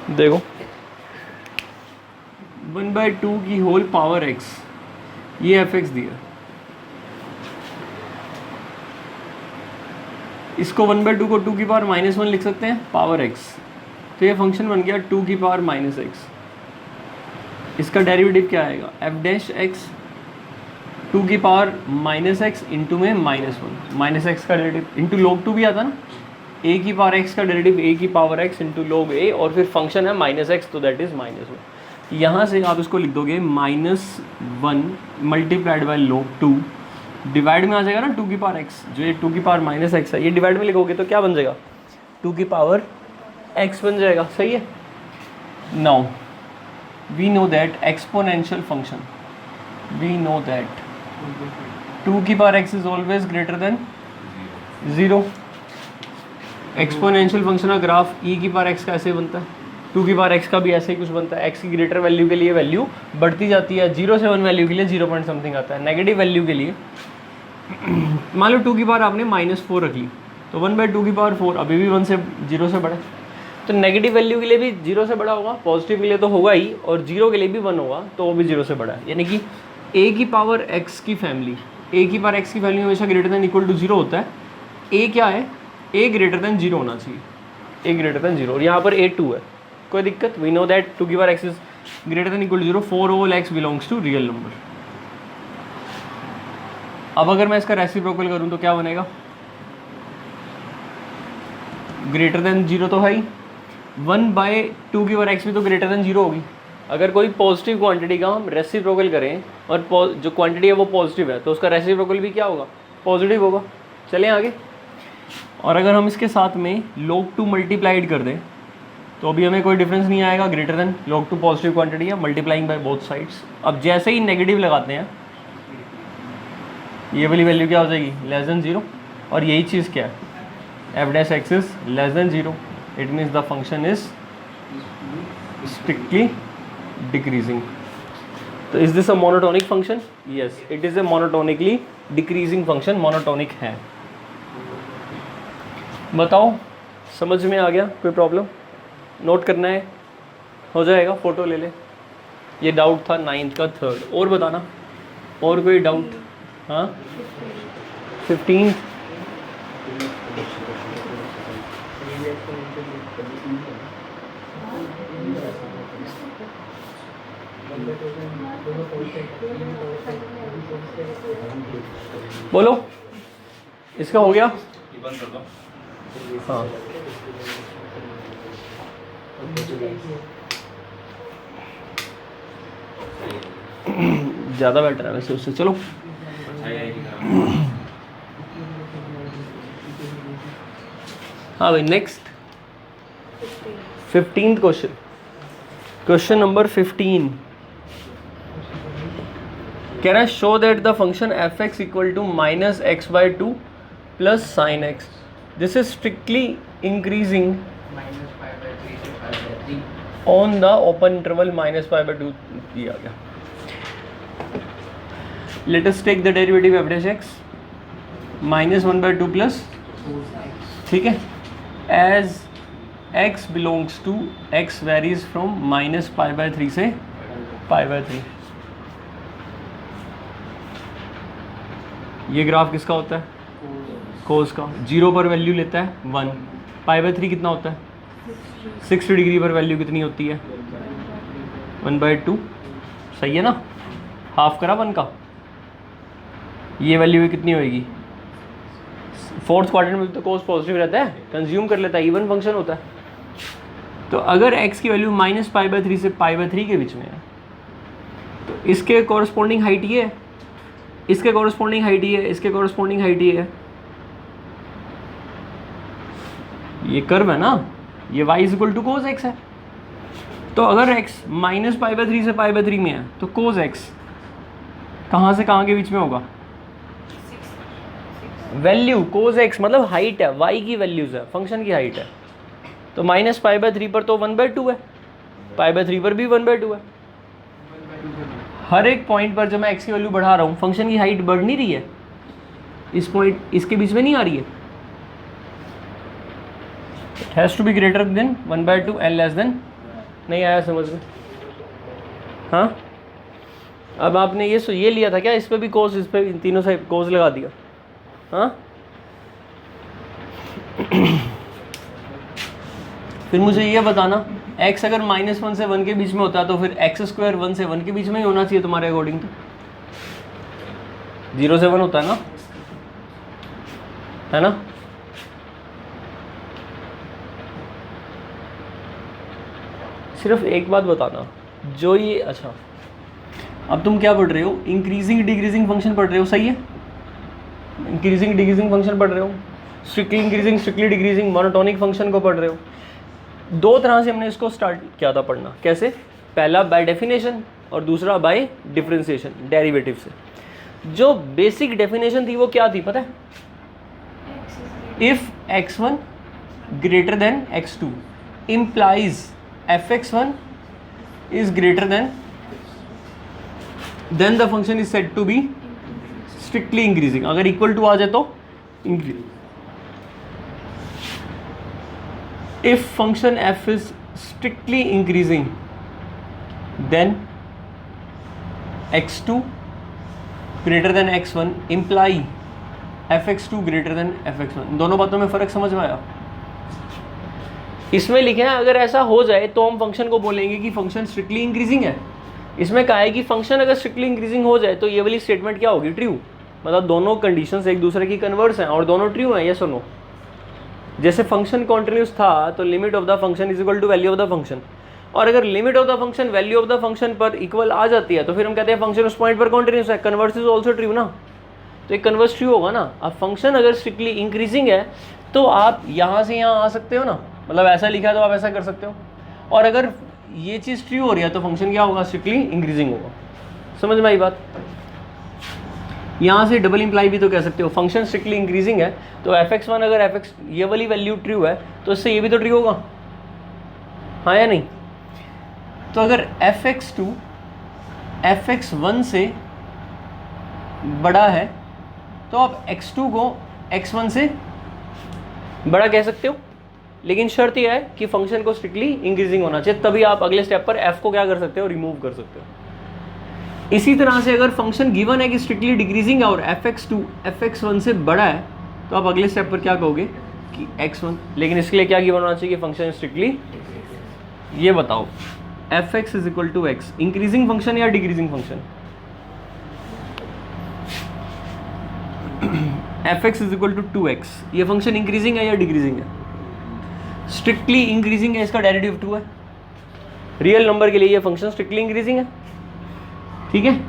देखो 1/2 की whole power x, ये एफ एक्स दिया, इसको 1/2 को 2 की पावर -1 लिख सकते हैं पावर x, तो ये फंक्शन बन गया 2 की पावर -x। इसका डेरिवेटिव क्या आएगा, एफ डैश एक्स 2 की पावर -x इंटू में -1, -x का डेरिवेटिव इंटू log 2 भी आता ना, a की पावर x का डेरिवेटिव a की power x into log a, और फिर फंक्शन है -x, तो दैट इज -1। यहाँ से आप इसको लिख दोगे -1 मल्टीप्लाइड बाई log 2, डिवाइड में आ जाएगा ना 2 की पावर x, जो ये 2 की पावर -x है, ये डिवाइड में लिखोगे तो क्या बन जाएगा 2 की पावर x बन जाएगा, सही है। Now we know that exponential function, we know that 2 की power x is always greater than 0। Exponential function का ग्राफ e की पावर x का ऐसे बनता है, 2 की पावर x का भी ऐसे ही कुछ बनता है। x की ग्रेटर वैल्यू के लिए वैल्यू बढ़ती जाती है, 0 से 1 वैल्यू के लिए 0 पॉइंट समथिंग आता है, नेगेटिव वैल्यू के लिए मान लो 2 की पावर आपने -4 रख ली, तो 1/2 की पावर 4 अभी भी 1 से 0 से बड़ा है, तो नेगेटिव वैल्यू के लिए भी 0 से बड़ा होगा, पॉजिटिव के लिए तो होगा ही, और 0 के लिए भी 1 होगा, तो वो भी 0 से बड़ा है। यानी कि a की पावर x की फैमिली, a की पावर x की फैमिली हमेशा ग्रेटर देन इक्वल टू 0 होता है। a क्या है, a ग्रेटर देन 0 होना चाहिए, a ग्रेटर देन 0, और यहाँ पर a 2 है, कोई दिक्कत। वी नो दैट 2 की power x is greater than equal to 0 for all x belongs to real number. अब अगर मैं इसका रेसिप्रोकल करूँ तो क्या बनेगा, ग्रेटर देन 0 तो है ही, 1/2 की पावर x भी तो ग्रेटर देन 0 होगी। अगर कोई पॉजिटिव क्वांटिटी का हम रेसिप्रोकल करें और जो क्वांटिटी है वो पॉजिटिव है, तो उसका रेसिप्रोकल भी क्या होगा, पॉजिटिव होगा। चलें आगे, और अगर हम इसके साथ में log 2 मल्टीप्लाइड कर दें तो अभी हमें कोई डिफरेंस नहीं आएगा, greater than log 2 positive quantity है, मल्टीप्लाइंग बाय बोथ साइड्स। अब जैसे ही नेगेटिव लगाते हैं ये वाली वैल्यू क्या हो जाएगी, लेस देन 0, और यही चीज़ क्या है, f dash x is less than 0, it means the function is strictly decreasing. तो is this a monotonic function, yes it is a monotonically decreasing function, monotonic है। बताओ समझ में आ गया, कोई प्रॉब्लम, नोट करना है हो जाएगा, फ़ोटो ले ले। ये डाउट था 9th का 3rd, और बताना और कोई डाउट। हाँ 15th बोलो, इसका हो गया, हाँ ज़्यादा बेटर है वैसे उससे। चलो हाँ भाई, next 15th question, question number 15 कह रहा है show that the function f x equal to -x/2 plus sine x, this is strictly increasing on the open interval -π/2 दिया गया। Let us take the derivative f dash x -1/2 plus, ठीक है, as x belongs to x varies from -π/3 से π/3। ये graph किसका होता है, कोस का। 0 पर वैल्यू लेता है 1, π/3 कितना होता है 60 डिग्री पर वैल्यू कितनी होती है 1/2, सही है ना, हाफ करा 1 का, ये वैल्यू कितनी होएगी, 4th क्वाड्रेंट में तो कोस पॉजिटिव रहता है, कंज्यूम कर लेता है, इवन फंक्शन होता है। तो अगर x की वैल्यू -π/3 से π/3 के बीच में है तो इसके कॉरस्पॉन्डिंग हाइट ये है, इसके कॉरस्पॉन्डिंग हाइट ये है, इसके कॉरस्पॉन्डिंग हाइट ये है, ये कर्व है ना, ये y equal to cos x है। तो अगर x -π/3 से π/3 में है तो कोस x कहाँ से कहाँ के बीच में होगा, वैल्यू कोस x मतलब हाइट है, y की वैल्यूज है, फंक्शन की हाइट है। तो -π/3 पर तो 1/2 है, π/3 पर भी 1/2 है। हर एक पॉइंट पर जब मैं x की वैल्यू बढ़ा रहा हूँ फंक्शन की हाइट बढ़ नहीं रही है, इस पॉइंट इसके बीच में नहीं आ रही है, it has to be greater than 1/2 and less than, नहीं आया समझ में? हाँ, अब आपने ये लिया था क्या, इस पे भी कोस, इस पे इन तीनों से कोस लगा दिया? हाँ, फिर मुझे ये बताना, x अगर -1 से 1 के बीच में होता है तो फिर x² 1 से 1 के बीच में ही होना चाहिए तुम्हारे अकॉर्डिंग। तो 0 से 1 होता है ना? सिर्फ एक बात बताना, जो ये, अच्छा अब तुम क्या पढ़ रहे हो, इंक्रीजिंग डिक्रीजिंग फंक्शन पढ़ रहे हो, सही है? इंक्रीजिंग डिक्रीजिंग फंक्शन पढ़ रहे हो, strictly increasing strictly decreasing monotonic function को पढ़ रहे हो। दो तरह से हमने इसको स्टार्ट किया था पढ़ना, कैसे? पहला बाय डेफिनेशन और दूसरा बाय डिफरेंशिएशन, डेरिवेटिव से। जो बेसिक डेफिनेशन थी वो क्या थी पता है? If x1 greater than x2 implies fx1 is greater than, then the function is said to be strictly increasing। अगर इक्वल टू आ जाए तो increase. If function f is strictly increasing, then x2 greater than x1 imply fx2 greater than fx1। दोनों बातों में फ़र्क समझ में आया? इसमें लिखे हैं अगर ऐसा हो जाए तो हम फंक्शन को बोलेंगे कि फंक्शन स्ट्रिक्टली इंक्रीजिंग है। इसमें कहा है कि फंक्शन अगर स्ट्रिक्टली इंक्रीजिंग हो जाए तो ये वाली स्टेटमेंट क्या होगी? ट्रू। मतलब दोनों कंडीशंस एक दूसरे की कन्वर्स हैं और दोनों ट्रू हैं, यस और नो। जैसे फंक्शन कॉन्टिन्यूस था तो limit of the function is equal to value of the function, और अगर limit of the function value of the function पर इक्वल आ जाती है तो फिर हम कहते हैं फंक्शन उस पॉइंट पर कॉन्टिन्यूस है। कन्वर्स इज ऑल्सो ट्रू ना, तो एक कन्वर्स ट्रू होगा ना। अब फंक्शन अगर स्ट्रिक्टली इंक्रीजिंग है तो आप यहाँ से यहाँ आ सकते हो ना, मतलब ऐसा लिखा है तो आप ऐसा कर सकते हो। और अगर ये चीज़ ट्रू हो रही है तो फंक्शन क्या होगा? स्ट्रिक्टली इंक्रीजिंग होगा। समझ में आई बात? यहाँ से डबल इंप्लाई भी तो कह सकते हो, फंक्शन स्ट्रिक्टली इंक्रीजिंग है तो fx1 अगर fx ये वाली वैल्यू ट्रू है तो इससे ये भी तो ट्रू होगा, हाँ या नहीं? तो अगर fx2 fx1 से बड़ा है तो आप x2 को x1 से बड़ा कह सकते हो, लेकिन शर्त यह है कि फंक्शन को स्ट्रिक्टली इंक्रीजिंग होना चाहिए, तभी आप अगले स्टेप पर f को क्या कर सकते हो? रिमूव कर सकते हो। इसी तरह से अगर फंक्शन गिवन है कि स्ट्रिक्टली डिक्रीजिंग है और fx2 fx1 से बड़ा है तो आप अगले स्टेप पर क्या कहोगे? कि x1, लेकिन इसके लिए क्या गिवन होना चाहिए कि फंक्शन स्ट्रिक्टली। ये बताओ fx is equal to x increasing function या decreasing function? fx is equal to 2x, ये फंक्शन इंक्रीजिंग है या डिक्रीजिंग है? स्ट्रिक्टली इंक्रीजिंग है, इसका डेरिवेटिव 2 है। रियल नंबर के लिए ये फंक्शन स्ट्रिक्टली इंक्रीजिंग है, ठीक है।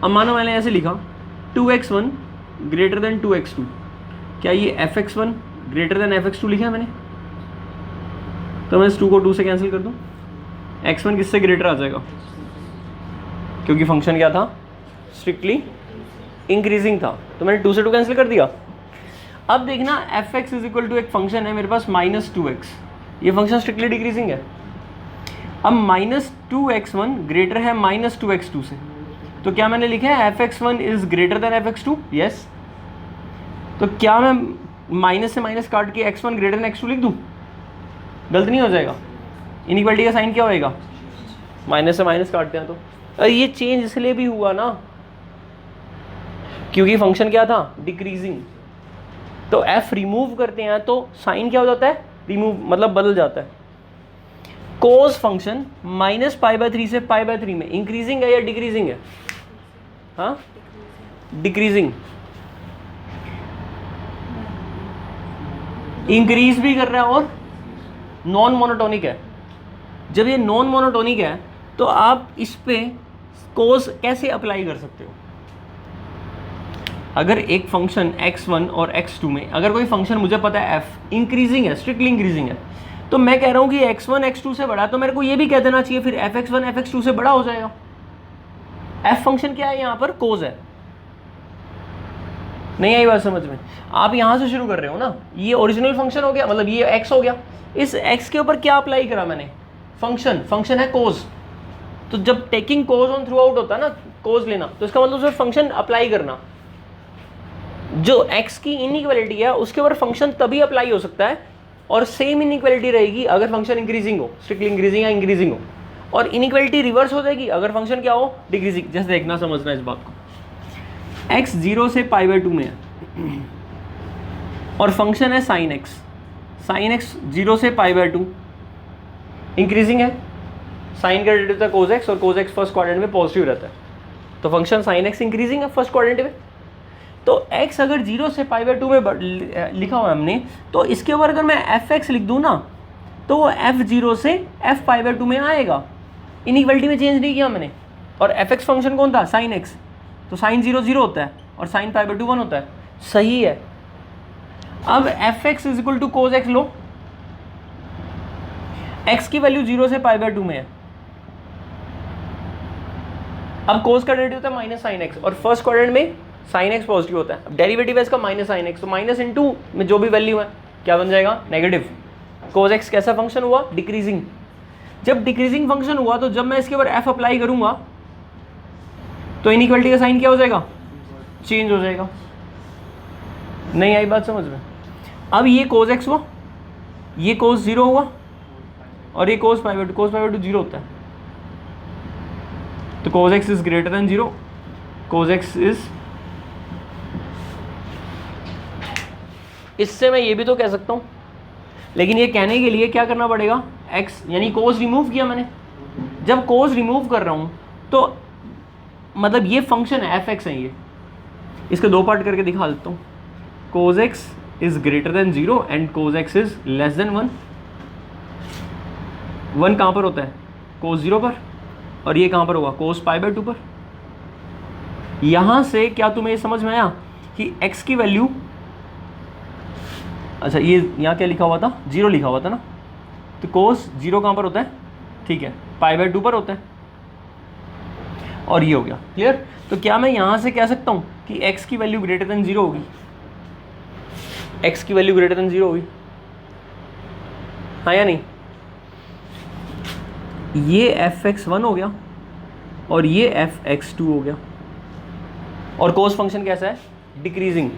अब मानो मैंने ऐसे लिखा 2x1 ग्रेटर देन 2x2, क्या ये fx1 ग्रेटर देन fx2 लिखा है मैंने? तो मैं इस 2 को 2 से कैंसिल कर दूं, x1 किससे ग्रेटर आ जाएगा? क्योंकि फंक्शन क्या था? स्ट्रिक्टली इंक्रीजिंग था, तो मैंने 2 से 2 कैंसिल कर दिया। अब देखना fx इज इक्वल टू एक फंक्शन है मेरे पास -2x, ये फंक्शन स्ट्रिक्टली डिक्रीजिंग है। अब -2x1 ग्रेटर है -2x2 से, तो क्या मैंने लिखा है fx1 is greater then fx2? Yes. तो क्या मैं माइनस से माइनस काट के x1 ग्रेटर देन x2 लिख दूं? गलत नहीं हो जाएगा? इनइक्वालिटी का साइन क्या होएगा? माइनस से माइनस काटते हैं तो ये चेंज इसलिए भी हुआ ना क्योंकि फंक्शन क्या था? डिक्रीजिंग। तो f रिमूव करते हैं तो साइन क्या हो जाता है? रिमूव, मतलब बदल जाता है। कोस फंक्शन -π/3 से π/3 में इंक्रीजिंग है या डिक्रीजिंग है? हाँ, डिक्रीजिंग। इंक्रीज भी कर रहा है और नॉन मोनोटोनिक है। जब ये नॉन मोनोटोनिक है तो आप इस पे कोस कैसे अप्लाई कर सकते हो? अगर एक फंक्शन x1 और x2 में अगर कोई फंक्शन मुझे पता है f इंक्रीजिंग है, स्ट्रिक्टली इंक्रीजिंग है, तो मैं कह रहा हूँ कि x1 x2 से बड़ा, तो मेरे को ये भी कह देना चाहिए फिर fx1 fx2 से बड़ा हो जाएगा। f फंक्शन क्या है? यहाँ पर कोस है। नहीं आई बात समझ में? आप यहाँ से शुरू कर रहे हो ना, ये ओरिजिनल फंक्शन हो गया, मतलब ये x हो गया, इस x के ऊपर क्या अप्लाई करा मैंने? फंक्शन है कोस। तो जब taking cos on through out होता है ना, कोस लेना, तो इसका मतलब सिर्फ फंक्शन अप्लाई करना। जो x की इनइक्वालिटी है उसके ऊपर फंक्शन तभी अप्लाई हो सकता है और सेम इनइक्वालिटी रहेगी अगर फंक्शन इंक्रीजिंग हो, स्ट्रिक्टली इंक्रीजिंग या इंक्रीजिंग हो, और इनइक्वालिटी रिवर्स हो जाएगी अगर फंक्शन क्या हो, डिक्रीजिंग। जैसे देखना, समझना इस बात को, x 0 से π/2 में है और फंक्शन है sin x 0 से π/2 इंक्रीजिंग है, साइन का डेरिवेटिव था cos x और cos x फर्स्ट क्वाड्रेंट में पॉजिटिव रहता है, तो फंक्शन sin x इंक्रीजिंग है फर्स्ट क्वाड्रेंट में। तो x अगर 0 से π/2 में लिखा हुआ है हमने, तो इसके ऊपर अगर मैं fx लिख दूँ ना, तो वो f0 से f π/2 में आएगा, इनइक्वालिटी में चेंज नहीं किया मैंने। और fx फंक्शन कौन था, sin x, तो sin 0 0 होता है और sin π/2 1 होता है, सही है। अब fx is equal to cos x लो, x की वैल्यू 0 से π/2 में है, अब cos का डेरिवेटिव होता है माइनस साइन एक्स और फर्स्ट क्वाड्रेंट में साइन एक्स पॉजिटिव होता है, अब डेरिवेटिव है इसका माइनस साइन एक्स, तो माइनस इंटू में जो भी वैल्यू है क्या बन जाएगा, नेगेटिव। cos x कैसा फंक्शन हुआ, डिक्रीजिंग। जब डिक्रीजिंग फंक्शन हुआ तो जब मैं इसके ऊपर f अप्लाई करूंगा तो इनइक्वालिटी का साइन क्या हो जाएगा, चेंज हो जाएगा। नहीं आई बात समझ में? अब ये cos x हुआ, ये cos 0 हुआ और ये cos π/2 0 होता है, तो cos x is greater than 0, cos x is, इससे मैं ये भी तो कह सकता हूँ, लेकिन ये कहने के लिए क्या करना पड़ेगा, x यानी cos रिमूव किया मैंने। जब cos रिमूव कर रहा हूँ तो मतलब ये फंक्शन है fx है, ये इसके दो पार्ट करके दिखा देता हूँ। cos x is greater than 0 and cos x is less then 1। 1 कहाँ पर होता है, cos 0 पर, और ये कहाँ पर होगा, cos π/2 पर। यहाँ से क्या तुम्हें ये समझ में आया कि x की वैल्यू, अच्छा ये यहाँ क्या लिखा हुआ था, 0 लिखा हुआ था ना, तो cos 0 कहाँ पर होता है, ठीक है, π/2 पर होता है, और ये हो गया क्लियर। तो क्या मैं यहाँ से कह सकता हूँ कि x की वैल्यू ग्रेटर देन 0 होगी, x की वैल्यू ग्रेटर देन 0 होगी, हाँ या नहीं? ये fx1 हो गया और ये fx2 हो गया, और cos फंक्शन कैसा है, डिक्रीजिंग।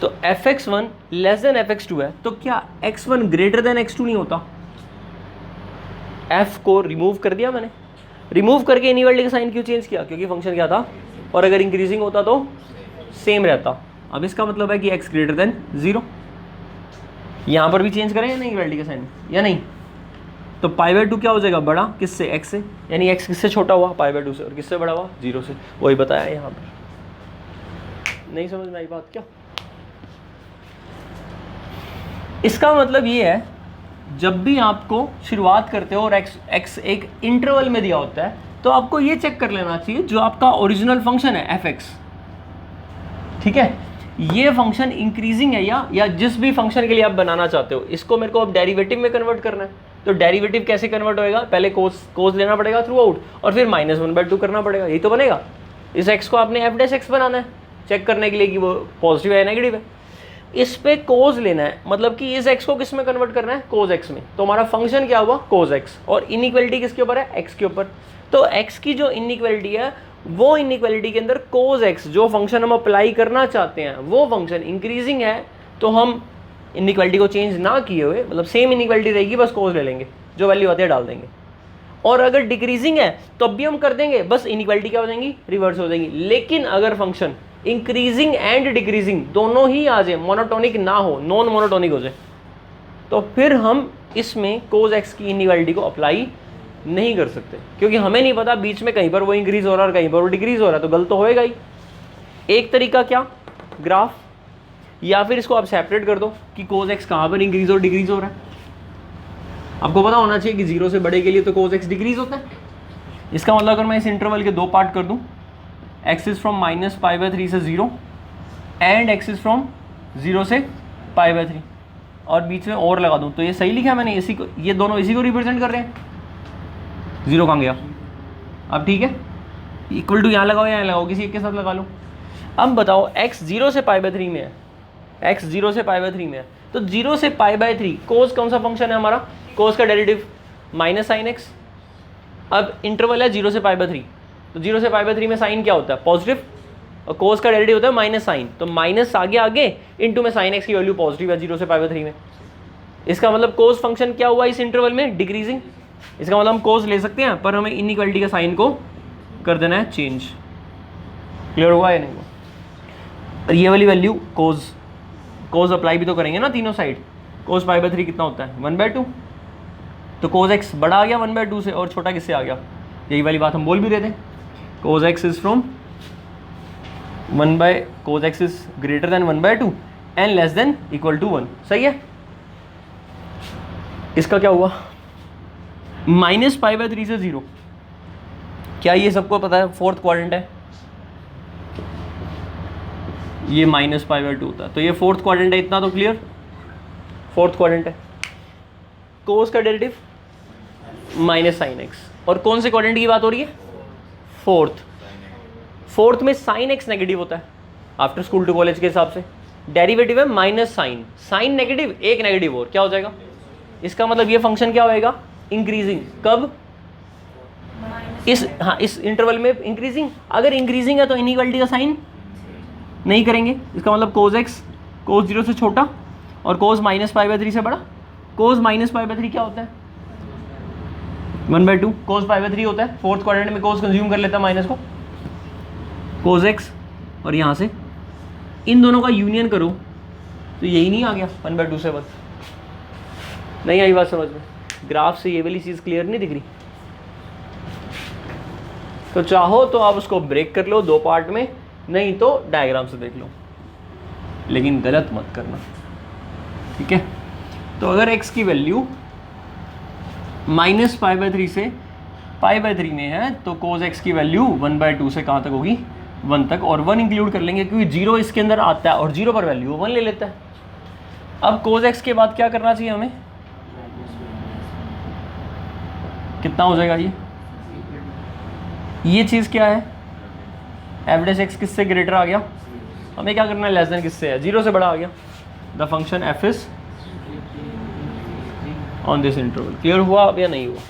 तो fx1 लेस देन fx2 है, तो क्या x1 ग्रेटर देन x2 नहीं होता? f को रिमूव कर दिया मैंने, रिमूव करके इनइक्वालिटी का साइन क्यों चेंज किया, क्योंकि फंक्शन क्या था, और अगर इंक्रीजिंग होता तो सेम रहता। अब इसका मतलब है कि x ग्रेटर देन 0, यहाँ पर भी चेंज करें या नहीं इक्वालिटी का साइन, या नहीं? तो π/2 क्या हो जाएगा, बड़ा किससे, x से, यानी x किससे छोटा हुआ, π/2 से, और किससे बड़ा हुआ, 0 से। वही बताया यहाँ पर। नहीं समझ में आई बात क्या? इसका मतलब ये है, जब भी आपको शुरुआत करते हो और x एक इंटरवल में दिया होता है, तो आपको ये चेक कर लेना चाहिए जो आपका ओरिजिनल फंक्शन है fx, ठीक है, ये फंक्शन इंक्रीजिंग है या जिस भी फंक्शन के लिए आप बनाना चाहते हो, इसको मेरे को अब डेरिवेटिव में कन्वर्ट करना है। तो डेरिवेटिव कैसे कन्वर्ट होएगा, पहले कोस लेना पड़ेगा थ्रू आउट और फिर -1/2 करना पड़ेगा, यही तो बनेगा। इस x को आपने f' बनाना है चेक करने के लिए कि वो पॉजिटिव है या नेगेटिव है। इस पे कोस लेना है, मतलब कि इस x को किस में कन्वर्ट करना है, कोस x में। तो हमारा फंक्शन क्या हुआ, कोस x, और इनइक्वालिटी किसके ऊपर है, x के ऊपर। तो x की जो इनइक्वालिटी है, वो इनइक्वालिटी के अंदर कोस x जो फंक्शन हम अप्लाई करना चाहते हैं वो फंक्शन इंक्रीजिंग है, तो हम इनइक्वालिटी को चेंज ना किए हुए, मतलब सेम इनइक्वालिटी रहेगी, बस कोस ले लेंगे, जो वैल्यू आती है डाल देंगे। और अगर डिक्रीजिंग है तब भी हम कर देंगे, बस इनइक्वालिटी क्या हो जाएंगी, रिवर्स हो जाएंगी। लेकिन अगर फंक्शन इंक्रीजिंग एंड डिक्रीजिंग दोनों ही आ जाए, मोनोटोनिक ना हो, नॉन मोनोटोनिक हो जाए, तो फिर हम इसमें कोस x की इनइक्वालिटी को अप्लाई नहीं कर सकते, क्योंकि हमें नहीं पता बीच में कहीं पर वो इंक्रीज हो रहा है और कहीं पर वो डिक्रीज हो रहा है, तो गलत तो होएगा ही। एक तरीका क्या, ग्राफ, या फिर इसको आप सेपरेट कर दो कि कोस x कहाँ पर इंक्रीज और डिक्रीज हो रहा है। आपको पता होना चाहिए कि 0 से बड़े के लिए तो कोस x डिक्रीज होता है। इसका मतलब अगर मैं इस इंटरवल के दो पार्ट कर दूं, x इज फ्रॉम -π/3 से 0 एंड x इज फ्रॉम 0 से π/3, और बीच में और लगा दूं, तो ये सही लिखा है मैंने, इसी को, ये दोनों इसी को रिप्रेजेंट कर रहे हैं। 0 कहाँ गया, अब ठीक है, इक्वल टू यहाँ लगाओ, यहाँ लगाओ, किसी एक के साथ लगा लो। अब बताओ x 0 से π/3 में है, x 0 से π/3 में है, तो 0 से π/3 कोस कौन सा फंक्शन है हमारा, कोस का डेरिवेटिव माइनस साइन x। अब इंटरवल है 0 से π/3, तो 0 से π/3 में साइन क्या होता है, पॉजिटिव, और कोस का डेरिवेटिव होता है माइनस साइन, तो माइनस आगे इंटू में साइन x की वैल्यू पॉजिटिव है 0 से π/3 में। इसका मतलब कोस फंक्शन क्या हुआ इस इंटरवल में, डिक्रीजिंग। इसका मतलब हम कोस ले सकते हैं, पर हमें इनइक्वालिटी का साइन को कर देना है चेंज। क्लियर हुआ या नहीं हुआ? और ये वाली वैल्यू कोस अप्लाई भी तो करेंगे ना तीनों साइड। कोस पाई बाई 3 कितना होता है 1/2, तो कोस एक्स बड़ा आ गया 1/2 से, और छोटा किससे आ गया, यही वाली बात हम बोल भी रहे थे, cos x is from cos x is greater than 1/2 and less than equal to 1। सही है। इसका क्या हुआ, -π/3 से 0। क्या ये सबको पता है फोर्थ क्वाड्रेंट है, ये -π/2 होता है, तो ये फोर्थ क्वाड्रेंट है, इतना तो क्लियर, फोर्थ क्वाड्रेंट है। कोस का डेरिवेटिव -sin x, और कौन से क्वाड्रेंट की बात हो रही है, फोर्थ में sin x नेगेटिव होता है आफ्टर स्कूल टू कॉलेज के हिसाब से। डेरिवेटिव है माइनस साइन नेगेटिव, एक नेगेटिव और क्या हो जाएगा, इसका मतलब ये फंक्शन क्या होएगा, इंक्रीजिंग। कब, इस इंटरवल में इंक्रीजिंग। अगर इंक्रीजिंग है तो इनइक्वालिटी का साइन नहीं करेंगे, इसका मतलब कोस एक्स कोस 0 से छोटा और कोस -π/3 से बड़ा। कोस -π/3 क्या होता है 1/2, कोस π/3 होता है, फोर्थ क्वाड्रेंट में कोस कंज्यूम कर लेता है माइनस को, कोस एक्स, और यहाँ से इन दोनों का यूनियन करो तो यही नहीं आ गया 1/2 से 1। नहीं आई बात समझ में, ग्राफ से ये वाली चीज़ क्लियर नहीं दिख रही, तो चाहो तो आप उसको ब्रेक कर लो 2 पार्ट में, नहीं तो डायग्राम से देख लो, लेकिन गलत मत करना, ठीक है। तो अगर x की वैल्यू -π/3 से π/3 में है तो cos x की वैल्यू 1/2 से कहाँ तक होगी, 1 तक, और 1 इंक्लूड कर लेंगे क्योंकि 0 इसके अंदर आता है और 0 पर वैल्यू 1 ले लेता है। अब cos x के बाद क्या करना चाहिए हमें, कितना हो जाएगा ये चीज़ क्या है, f' किससे ग्रेटर आ गया, हमें क्या करना है, लेस देन किससे है, 0 से बड़ा आ गया। The function f is on this interval. Clear हुआ अब या नहीं हुआ,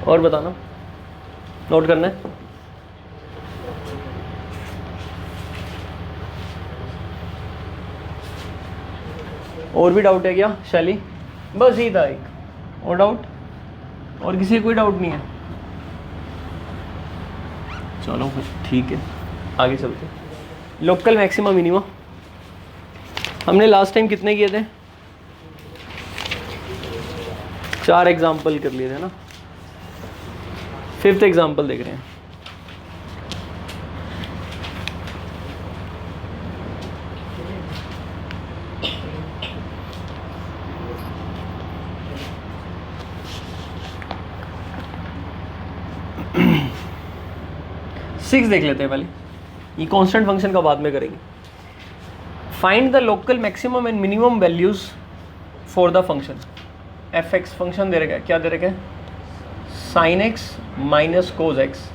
और बताना, नोट करना है। और भी डाउट है क्या शैली, बस ही था एक और डाउट, और किसी को कोई डाउट नहीं है, चलो फिर ठीक है आगे चलते। लोकल मैक्सिमा मिनिमा हमने लास्ट टाइम कितने किए थे, 4 एग्जाम्पल कर लिए थे ना, 5th एग्जाम्पल देख रहे हैं। सिक्स देख लेते हैं पहले, ये कांस्टेंट फंक्शन का बाद में करेंगे। Find the local maximum and minimum values for the function f x. Function दे रखा है, क्या दे रखा है, sine x minus cos x,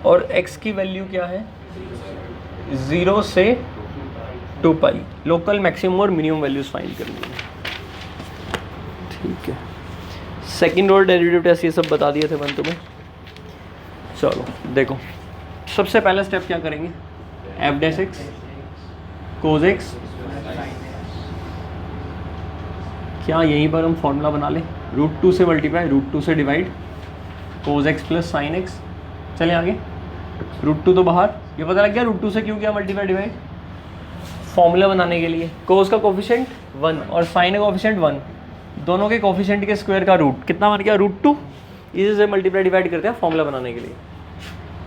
और एक्स की वैल्यू क्या है 0 से 2π। लोकल मैक्सिमम और मिनिमम वैल्यूज फाइंड करनी है, ठीक है। सेकेंड ऑर्डर डेरिवेटिव टेस्ट ये सब बता दिए थे मैंने तुम्हें। चलो देखो, सबसे पहला स्टेप क्या करेंगे, f' cos x, क्या यहीं पर हम फॉर्मूला बना लें, √2 से मल्टीप्लाई, √2 से divide, cos x plus sine x. चलें आगे, √2 तो बाहर, ये पता लग गया √2 से क्यों किया मल्टीप्लाई डिवाइड, फॉर्मूला बनाने के लिए। cos का कोफिशिएंट 1 और साइन का कोफिशिएंट 1, दोनों के कोफिशिएंट के स्क्वायर का रूट कितना बन गया √2, इसी से मल्टीप्लाई डिवाइड करते हैं फॉर्मूला बनाने के लिए।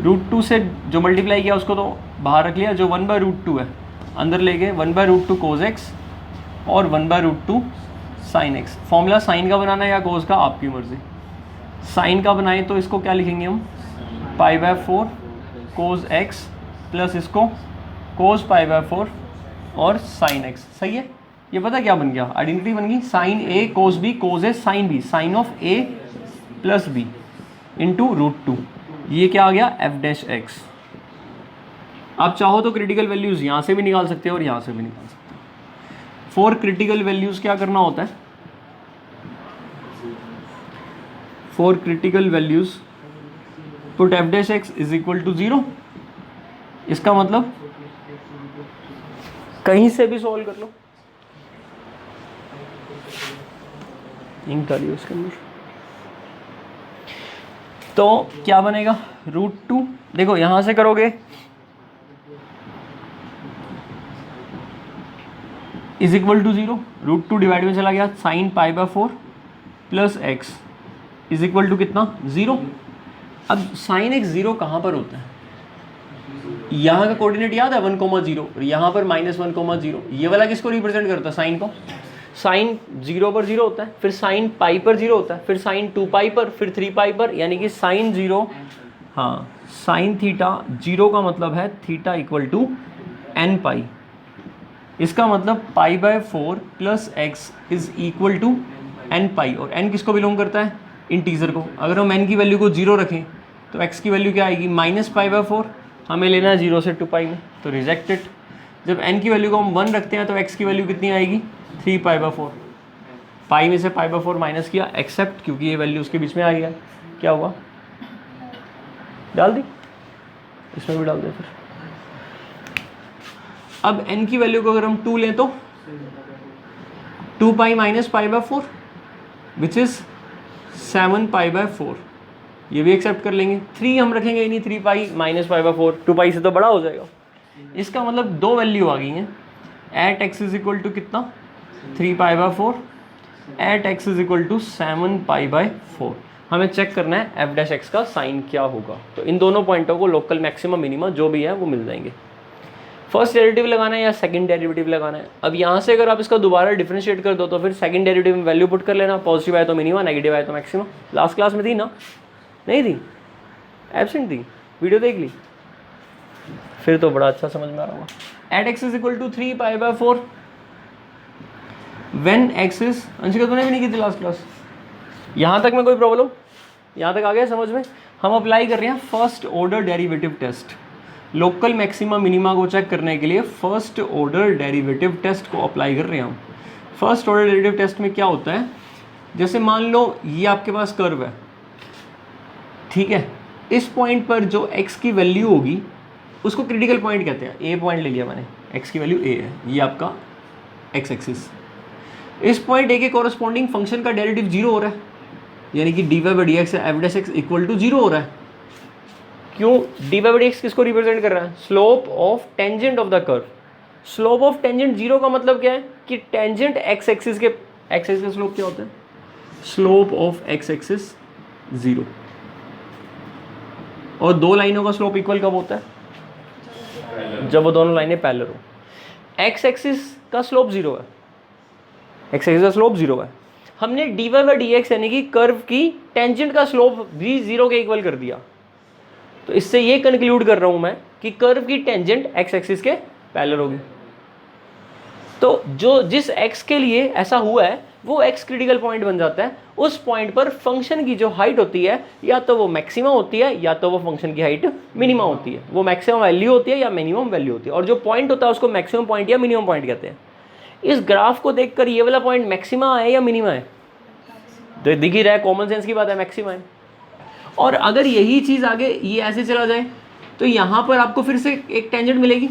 √2 से जो मल्टीप्लाई किया उसको तो बाहर रख लिया, जो 1/√2 है अंदर ले गए, 1/√2 cos x और 1/√2 sin x। फॉर्मूला साइन का बनाना है या कोस का, आपकी मर्जी। साइन का बनाए तो इसको क्या लिखेंगे हम, π/4 cos x प्लस इसको cos π/4 और sin x। सही है, ये पता क्या बन गया, आइडेंटिटी बन गई, sine a cos b cos a sin b, sine of a plus b into √2। ये क्या आ गया f'। आप चाहो तो क्रिटिकल वैल्यूज़ यहाँ से भी निकाल सकते हो और यहाँ से भी निकाल सकते हो। फॉर क्रिटिकल वैल्यूज़ क्या करना होता है, for critical values put f' is equal to 0। इसका मतलब कहीं से भी सॉल्व कर लो, इंक डालिए उसके अंदर। तो क्या बनेगा, √2, देखो यहाँ से करोगे इज इक्वल टू 0, √2 डिवाइड में चला गया, sine π/4 plus x is equal to कितना, 0। अब साइन x 0 कहाँ पर होता है, यहाँ का कोऑर्डिनेट याद है 1,0, यहाँ पर -1,0। ये वाला किसको रिप्रेजेंट करता है, साइन को। साइन 0 पर 0 होता है, फिर साइन पाई पर 0 होता है, फिर साइन 2π पर, फिर 3π पर, यानी कि साइन 0, हाँ साइन थीटा 0 का मतलब है थीटा इक्वल टू nπ। इसका मतलब π/4 plus x is equal to nπ, और n किसको बिलोंग करता है, इंटीजर को। अगर हम n की वैल्यू को 0 रखें तो x की वैल्यू क्या आएगी, -π/4, हमें लेना है 0 से 2π में, तो रिजेक्टेड। जब n की वैल्यू को हम 1 रखते हैं तो x की वैल्यू कितनी आएगी, 3π/4। पाई में से π/4 माइनस किया, एक्सेप्ट, क्योंकि ये वैल्यू उसके बीच में आ गया, क्या हुआ, डाल दी, इसमें भी डाल दे फिर। अब n की वैल्यू को अगर हम 2 लें तो 2π माइनस π/4 विच इज 7π/4, ये भी एक्सेप्ट कर लेंगे। 3 हम रखेंगे ही नहीं, 3π माइनस π/4, 2π से तो बड़ा हो जाएगा। इसका मतलब दो वैल्यू आ गई हैं, at x is equal to कितना, 3π/4, at x is equal to 7π/4। हमें चेक करना है एफ डैश एक्स का साइन क्या होगा। तो इन दोनों पॉइंटों को लोकल मैक्सिमम मिनिमा जो भी है वो मिल जाएंगे। फर्स्ट डेरिवेटिव लगाना है या सेकंड डेरिवेटिव लगाना है। अब यहाँ से अगर आप इसका दोबारा डिफरेंशिएट कर दो तो फिर सेकंड डेरिवेटिव में वैल्यू पुट कर लेना, पॉजिटिव आए तो मिनिमा, नेगेटिव आए तो मैक्सिमम। लास्ट क्लास में थी ना, नहीं थी, एब्सेंट थी, वीडियो देख ली, फिर तो बड़ा अच्छा समझ में आ रहा होगा। At x is equal to 3π/4 when x is, Anshika तूने भी नहीं की थी लास्ट क्लास, यहाँ तक में कोई प्रॉब्लम, यहाँ तक आ गया समझ में। हम अप्लाई कर रहे हैं first order derivative test, local maxima minima को चेक करने के लिए फर्स्ट ऑर्डर डेरिवेटिव टेस्ट को अप्लाई कर रहे हैं हम। फर्स्ट ऑर्डर डेरिवेटिव टेस्ट में क्या होता है, जैसे मान लो ये आपके पास कर्व है, ठीक है, इस पॉइंट पर जो x की वैल्यू होगी उसको क्रिटिकल पॉइंट कहते हैं। ए पॉइंट ले लिया मैंने, x की वैल्यू a है, ये आपका x एक्सिस। इस पॉइंट a के कॉरस्पॉन्डिंग फंक्शन का डेरिवेटिव 0 हो रहा है, यानी कि dy/dx f dash x equal to 0 हो रहा है। क्यों, dy/dx किसको रिप्रेजेंट कर रहा है, slope of tangent of the curve. Slope of tangent 0 का मतलब क्या है कि टेंजेंट x एक्सिस के, x एक्सिस का स्लोप क्या होता है, स्लोप ऑफ x एक्सिस 0। और दो लाइनों का स्लोप इक्वल कब होता है, जब वो दोनों लाइनें पैरेलल हो। x एक्सिस का स्लोप 0 है, x एक्सिस का स्लोप 0 है। हमने dy/dx यानी कि कर्व की टेंजेंट का स्लोप भी 0 के इक्वल कर दिया। तो इससे ये कंक्लूड कर रहा हूं मैं कि कर्व की टेंजेंट x एक्सिस के पैरेलल होगी। तो जो जिस x के लिए ऐसा हुआ है वो x क्रिटिकल पॉइंट बन जाता है। उस पॉइंट पर फंक्शन की जो हाइट होती है या तो वो मैक्सिमम होती है या तो वो फंक्शन की हाइट मिनिमम होती है। वो मैक्सिमम वैल्यू होती है या मिनिमम वैल्यू होती है, और जो पॉइंट होता है उसको मैक्सिमम पॉइंट या मिनिमम पॉइंट कहते हैं। इस ग्राफ को देखकर ये वाला पॉइंट मैक्सिमा है या मिनिमा है, तो दिख ही रहा है, कॉमन सेंस की बात है, मैक्सिमा है। और अगर यही चीज़ आगे ये ऐसे चला जाए तो यहाँ पर आपको फिर से एक टेंजेंट मिलेगी।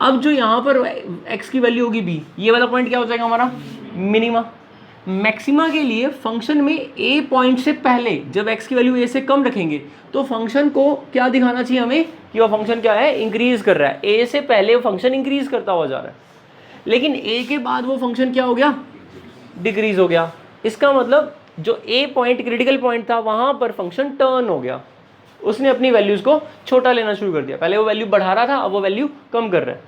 अब जो यहाँ पर x की वैल्यू होगी b, ये वाला पॉइंट क्या हो जाएगा हमारा, मिनिमा। मैक्सिमा के लिए फंक्शन में a पॉइंट से पहले जब x की वैल्यू a से कम रखेंगे तो फंक्शन को क्या दिखाना चाहिए हमें कि वो फंक्शन क्या है, इंक्रीज कर रहा है। a से पहले वो फंक्शन इंक्रीज करता हुआ जा रहा है, लेकिन a के बाद वो फंक्शन क्या हो गया, डिक्रीज हो गया। इसका मतलब जो a पॉइंट क्रिटिकल पॉइंट था वहाँ पर फंक्शन टर्न हो गया, उसने अपनी वैल्यूज़ को छोटा लेना शुरू कर दिया। पहले वो वैल्यू बढ़ा रहा था, अब वो वैल्यू कम कर रहा है।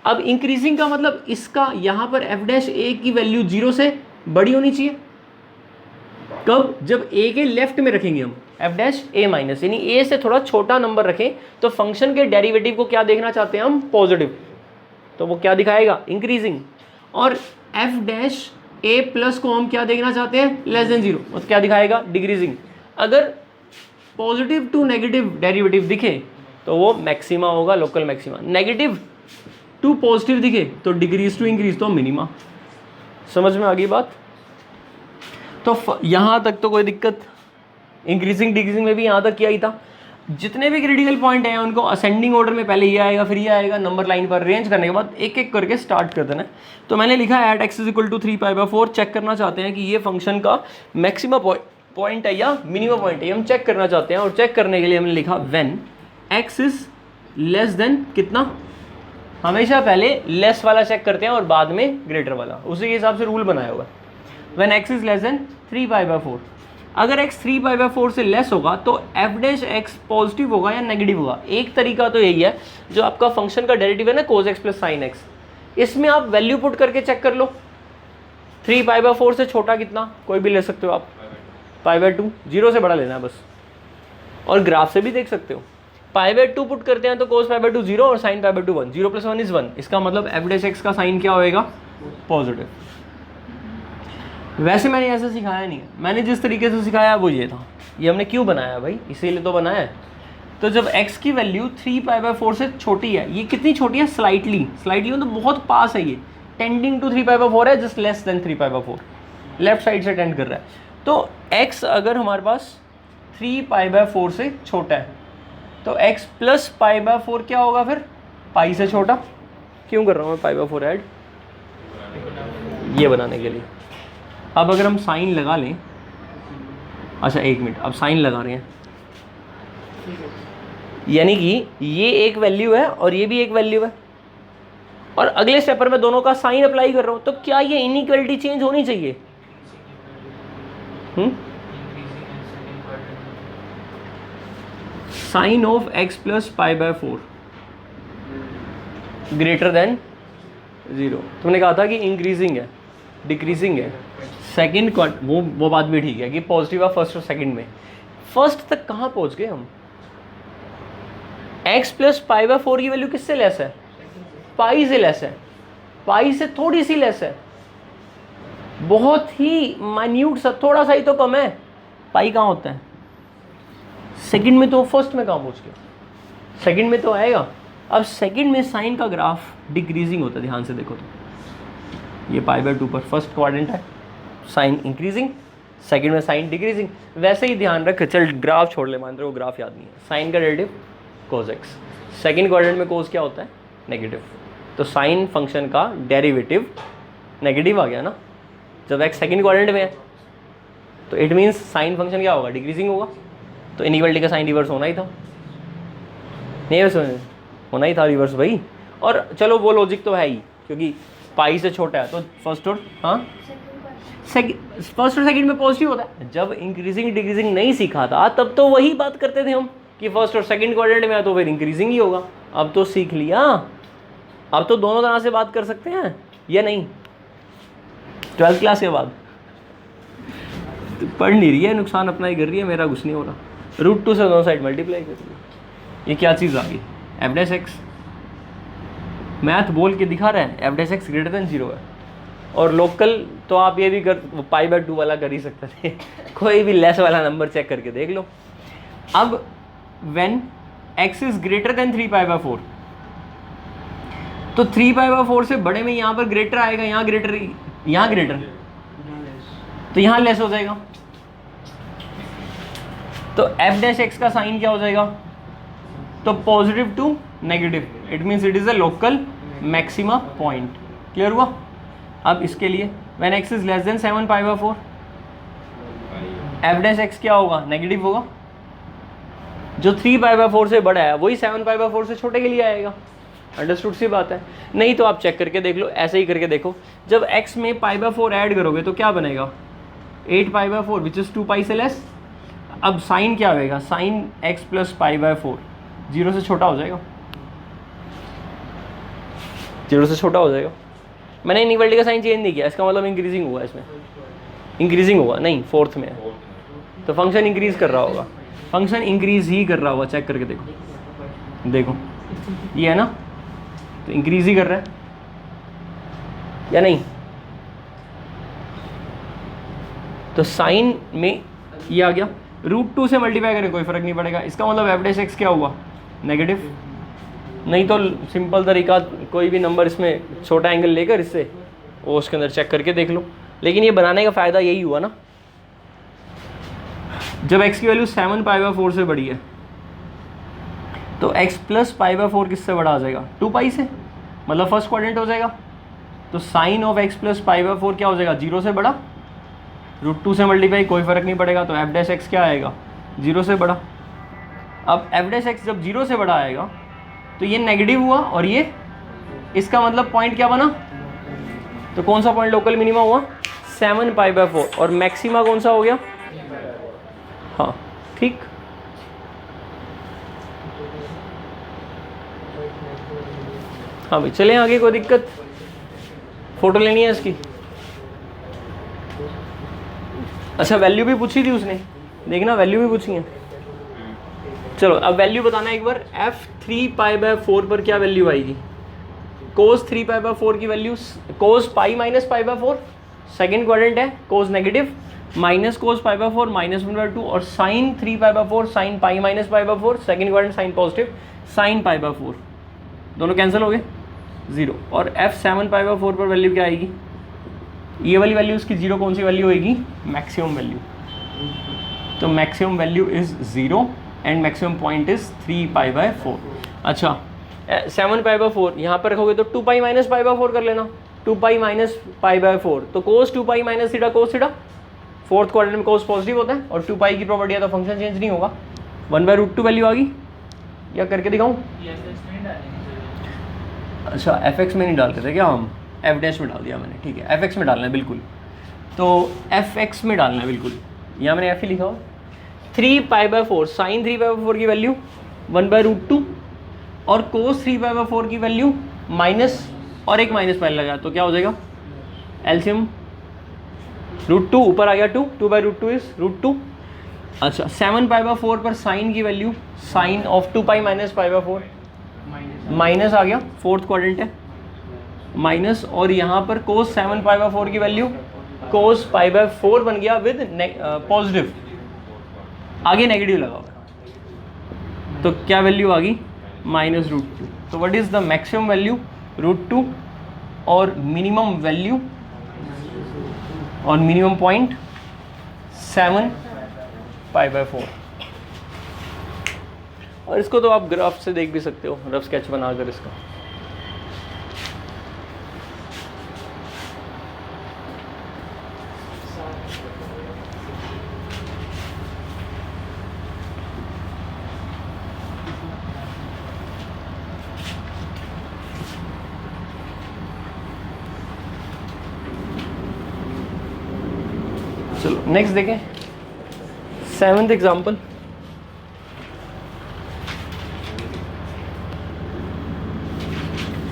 अब इंक्रीजिंग का मतलब इसका यहाँ पर एफ डैश ए की वैल्यू 0 से बड़ी होनी चाहिए। कब, जब a के लेफ्ट में रखेंगे हम एफ डैश ए माइनस, यानी a से थोड़ा छोटा नंबर रखें तो फंक्शन के डेरिवेटिव को क्या देखना चाहते हैं हम, पॉजिटिव, तो वो क्या दिखाएगा, इंक्रीजिंग। और एफ डैश a प्लस को हम क्या देखना चाहते हैं, लेस देन 0, तो क्या दिखाएगा, डिक्रीजिंग। अगर पॉजिटिव टू नेगेटिव डेरिवेटिव दिखे तो वो मैक्सिमा होगा, local maxima. Negative to positive दिखे तो डिक्रीज टू इंक्रीज, तो मिनिमा। समझ में आ गई बात। तो यहाँ तक तो कोई दिक्कत, इंक्रीजिंग डिक्रीजिंग में भी यहाँ तक किया ही था। जितने भी क्रिटिकल पॉइंट हैं उनको असेंडिंग ऑर्डर में पहले ये आएगा, फिर ये आएगा, नंबर लाइन पर अरेंज करने के बाद एक एक करके स्टार्ट कर देना है। तो मैंने लिखा है at x is equal to 3π/4, check करना चाहते हैं कि ये फंक्शन का मैक्सिमम पॉइंट है या मिनिमम पॉइंट है, हम चेक करना चाहते हैं। और चेक करने के लिए हमने लिखा when x is less then कितना, हमेशा पहले लेस वाला चेक करते हैं और बाद में ग्रेटर वाला, उसी के हिसाब से रूल बनाया हुआ है। When x is less than 3π/4, अगर x 3π/4 से लेस होगा तो एफ डैश एक्स पॉजिटिव होगा या नेगेटिव होगा। एक तरीका तो यही है, जो आपका फंक्शन का डेरिवेटिव है ना cos x plus sine x, इसमें आप वैल्यू पुट करके चेक कर लो। 3π/4 से छोटा कितना, कोई भी ले सकते हो आप, π/2, 0 से बड़ा लेना है बस। और ग्राफ से भी देख सकते हो, π/2 पुट करते हैं तो cos π/2 0 और sin π/2 1, 0 + 1 = 1, इसका मतलब एफ डैश एक्स का साइन क्या होएगा, पॉजिटिव। वैसे मैंने ऐसा सिखाया नहीं है, मैंने जिस तरीके से सिखाया वो ये था। ये हमने क्यों बनाया भाई, इसीलिए तो बनाया है। तो जब x की वैल्यू 3π/4 से छोटी है, ये कितनी छोटी है, स्लाइटली मतलब बहुत पास है, ये टेंडिंग टू 3π/4 है, just less than 3π/4, left side से टेंड कर रहा है। तो x अगर हमारे पास 3π/4 से छोटा है तो x प्लस π/4 क्या होगा फिर, पाई से छोटा। क्यों कर रहा हूँ मैं π/4 ऐड, ये बनाने के लिए। अब अगर हम साइन लगा लें, अच्छा एक मिनट, अब साइन लगा रहे हैं, यानी कि ये एक वैल्यू है और ये भी एक वैल्यू है, और अगले स्टेप पर मैं दोनों का साइन अप्लाई कर रहा हूं, तो क्या ये इनइक्वालिटी चेंज होनी चाहिए? Sine of x plus π/4 greater than 0, तुमने कहा था कि इंक्रीजिंग है, डिक्रीजिंग है, सेकंड वो बात भी ठीक है कि पॉजिटिव है फर्स्ट और सेकंड में। फर्स्ट तक कहाँ पहुँच गए हम, x प्लस π/4 की वैल्यू किससे लेस है, पाई से लेस है, पाई से थोड़ी सी लेस है, बहुत ही माइन्यूट सा, थोड़ा सा ही तो कम है। पाई कहाँ होता है, सेकंड में, तो फर्स्ट में कहाँ पहुँच गया, सेकंड में तो आएगा। अब सेकंड में साइन का ग्राफ डिक्रीजिंग होता है, ध्यान से देखो तो ये π/2 पर फर्स्ट क्वाड्रेंट है, साइन इंक्रीजिंग, सेकंड में साइन डिक्रीजिंग। वैसे ही ध्यान रख, चल ग्राफ छोड़ ले, मान रहे हो ग्राफ याद नहीं है, साइन का derivative cos x, second quadrant में cos क्या होता है, नेगेटिव, तो साइन फंक्शन का डेरिवेटिव नेगेटिव आ गया ना, जब x सेकंड क्वाड्रेंट में है तो इट मीन्स साइन फंक्शन क्या होगा, डिक्रीजिंग होगा। तो इनइक्वालिटी का साइन रिवर्स होना ही था, नहीं होना ही था रिवर्स भाई। और चलो वो लॉजिक तो है ही, क्योंकि पाई से छोटा है तो फर्स्ट और फर्स्ट और सेकंड में पॉजिटिव होता है। जब इंक्रीजिंग डिक्रीजिंग नहीं सीखा था तब तो वही बात करते थे हम कि फर्स्ट और सेकंड क्वाड्रेंट में है तो फिर इंक्रीजिंग ही होगा। अब तो सीख लिया, अब तो दोनों तरह से बात कर सकते हैं या नहीं। 12th क्लास के बाद तो पढ़ नहीं रही है, नुकसान अपना ही कर रही है, मेरा कुछ नहीं हो रहा। √2 से दोनों साइड मल्टीप्लाई कर रही है, ये क्या चीज़ आ गई, एफ डैश एक्स। मैथ बोल के दिखा रहा है f dash x greater than 0 है, और लोकल तो आप ये भी कर π/2 वाला कर ही सकते थे कोई भी लेस वाला नंबर चेक करके देख लो। अब when x is greater than 3π/4, तो 3π/4 से बड़े में यहाँ पर ग्रेटर आएगा, यहाँ ग्रेटर, यहाँ ग्रेटर, तो यहाँ लेस हो जाएगा। तो एफ डैश एक्स का साइन क्या हो जाएगा, तो positive to negative, it means it is a local maxima point. Clear हुआ। अब इसके लिए when x is less than 7π/4, f dash x क्या होगा, नेगेटिव होगा। जो 3π/4 से बड़ा है वही 7π/4 से छोटे के लिए आएगा। अंडरस्टूड सी बात है। नहीं तो आप चेक करके देख लो, ऐसे ही करके देखो, जब x में π/4 ऐड करोगे तो क्या बनेगा, 8π/4 विच इज 2π से लेस। अब साइन क्या होएगा, साइन x प्लस π/4 0 से छोटा हो जाएगा, 0 से छोटा हो जाएगा। मैंने इनइक्वालिटी का साइन चेंज नहीं किया, इसका मतलब इंक्रीजिंग हुआ, इसमें इंक्रीजिंग हुआ नहीं, फोर्थ में है तो फंक्शन इंक्रीज कर रहा होगा, फंक्शन इंक्रीज ही कर रहा होगा। चेक करके देखो, देखो ये है ना, तो इंक्रीज ही कर रहा है या नहीं। तो साइन में ये आ गया, √2 से मल्टीप्लाई करें कोई फर्क नहीं पड़ेगा, इसका मतलब एफ डैश एक्स क्या हुआ, नेगेटिव। नहीं तो सिंपल तरीका, कोई भी नंबर इसमें छोटा एंगल लेकर इससे वो उसके अंदर चेक करके देख लो। लेकिन ये बनाने का फ़ायदा यही हुआ ना, जब x की वैल्यू 7π/4 से बड़ी है तो x प्लस पाई बाय 4 किससे बड़ा आ जाएगा? 2 पाई से, मतलब फर्स्ट क्वाड्रेंट हो जाएगा। तो sine of x plus pi by 4 क्या हो जाएगा? 0 से बड़ा। √2 से मल्टीप्लाई, कोई फ़र्क नहीं पड़ेगा, तो f डैश x क्या आएगा? 0 से बड़ा। अब f डैश x जब 0 से बड़ा आएगा तो ये नेगेटिव हुआ और ये, इसका मतलब पॉइंट क्या बना? तो कौन सा पॉइंट लोकल मिनिमा हुआ? 7 पाई बाय 4। और मैक्सिमा कौन सा हो गया? हाँ ठीक। हाँ भाई चलें आगे, कोई दिक्कत? फोटो लेनी है इसकी? अच्छा वैल्यू भी पूछी थी उसने, देखना वैल्यू भी पूछी है। चलो अब वैल्यू बताना एक बार। f3 पाई बाय 4 पर क्या वैल्यू आएगी? कोस 3 पाई बाय 4 की वैल्यू, cos pi minus pi by 4 second quadrant है, cos negative, minus cos pi by 4 -1/2, और sine 3 pi by 4 sine pi minus pi by 4 second quadrant, sine positive sine pi by 4, दोनों cancel हो गए 0। और f7 pi by 4 पर value क्या आएगी? ये वाली वैल्यू उसकी 0 कौन सी वैल्यू होगी? Maximum value. तो maximum value is 0 and maximum point is 3 pi by 4। अच्छा 7 पाई बाय 4 यहाँ पर रखोगे तो 2 पाई माइनस पाई बाय 4 कर लेना, 2 पाई माइनस पाई बाय 4, तो कोस 2 pi minus theta cos theta, fourth quadrant में कोस पॉजिटिव होता है और 2 पाई की प्रॉपर्टी है तो फंक्शन चेंज नहीं होगा। 1/√2 वैल्यू आ गई, या करके दिखाऊँ? अच्छा fx में नहीं डालते थे क्या हम? f डैश में डाल दिया मैंने, ठीक है fx में डालना है बिल्कुल। तो fx में डालना है बिल्कुल, यहाँ मैंने f ही लिखा हुआ। 3 pi by 4 sine 3 pi by 4 की वैल्यू 1/√2 और कोस 3 पाई बाय 4 की वैल्यू माइनस, और एक माइनस पहले लगा तो क्या हो जाएगा? एलसीएम √2 ऊपर आ गया 2, 2/√2 इज √2। अच्छा 7 पाई बाय 4 पर साइन की वैल्यू, sine of 2 pi minus pi by 4 minus आ गया, फोर्थ क्वाड्रेंट है माइनस, और यहाँ पर कोस 7 पाई बाय 4 की वैल्यू कोस पाई बाय 4 बन गया विद पॉजिटिव, आगे नेगेटिव लगा हुआ, तो क्या वैल्यू आ गई? -√2। तो what is the maximum value? √2 और मिनिमम वैल्यू और मिनिमम पॉइंट 7 पाई बाय 4। और इसको तो आप ग्राफ से देख भी सकते हो, रफ स्केच बनाकर इसका। चलो नेक्स्ट देखें, 7th एग्जाम्पल।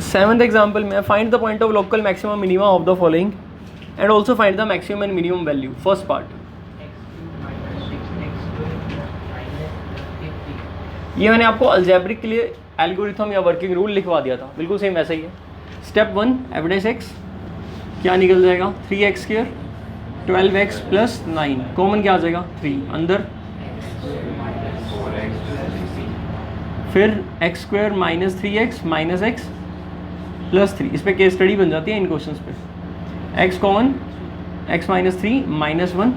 सेवंथ एग्जाम्पल में find the point of local maximum minima of the following and also find the maximum and minimum value. First part, ये मैंने आपको अलजेब्रिक के लिए एल्गोरिथम या वर्किंग रूल लिखवा दिया था, बिल्कुल सेम वैसा ही है। स्टेप 1 f डैश x क्या निकल जाएगा? 3x², 12x + 9, कॉमन क्या आ जाएगा? 3 अंदर, फिर x² - 3x - x + 3। इस पर केस स्टडी बन जाती है इन क्वेश्चंस पे। x कॉमन, x - 3 -1,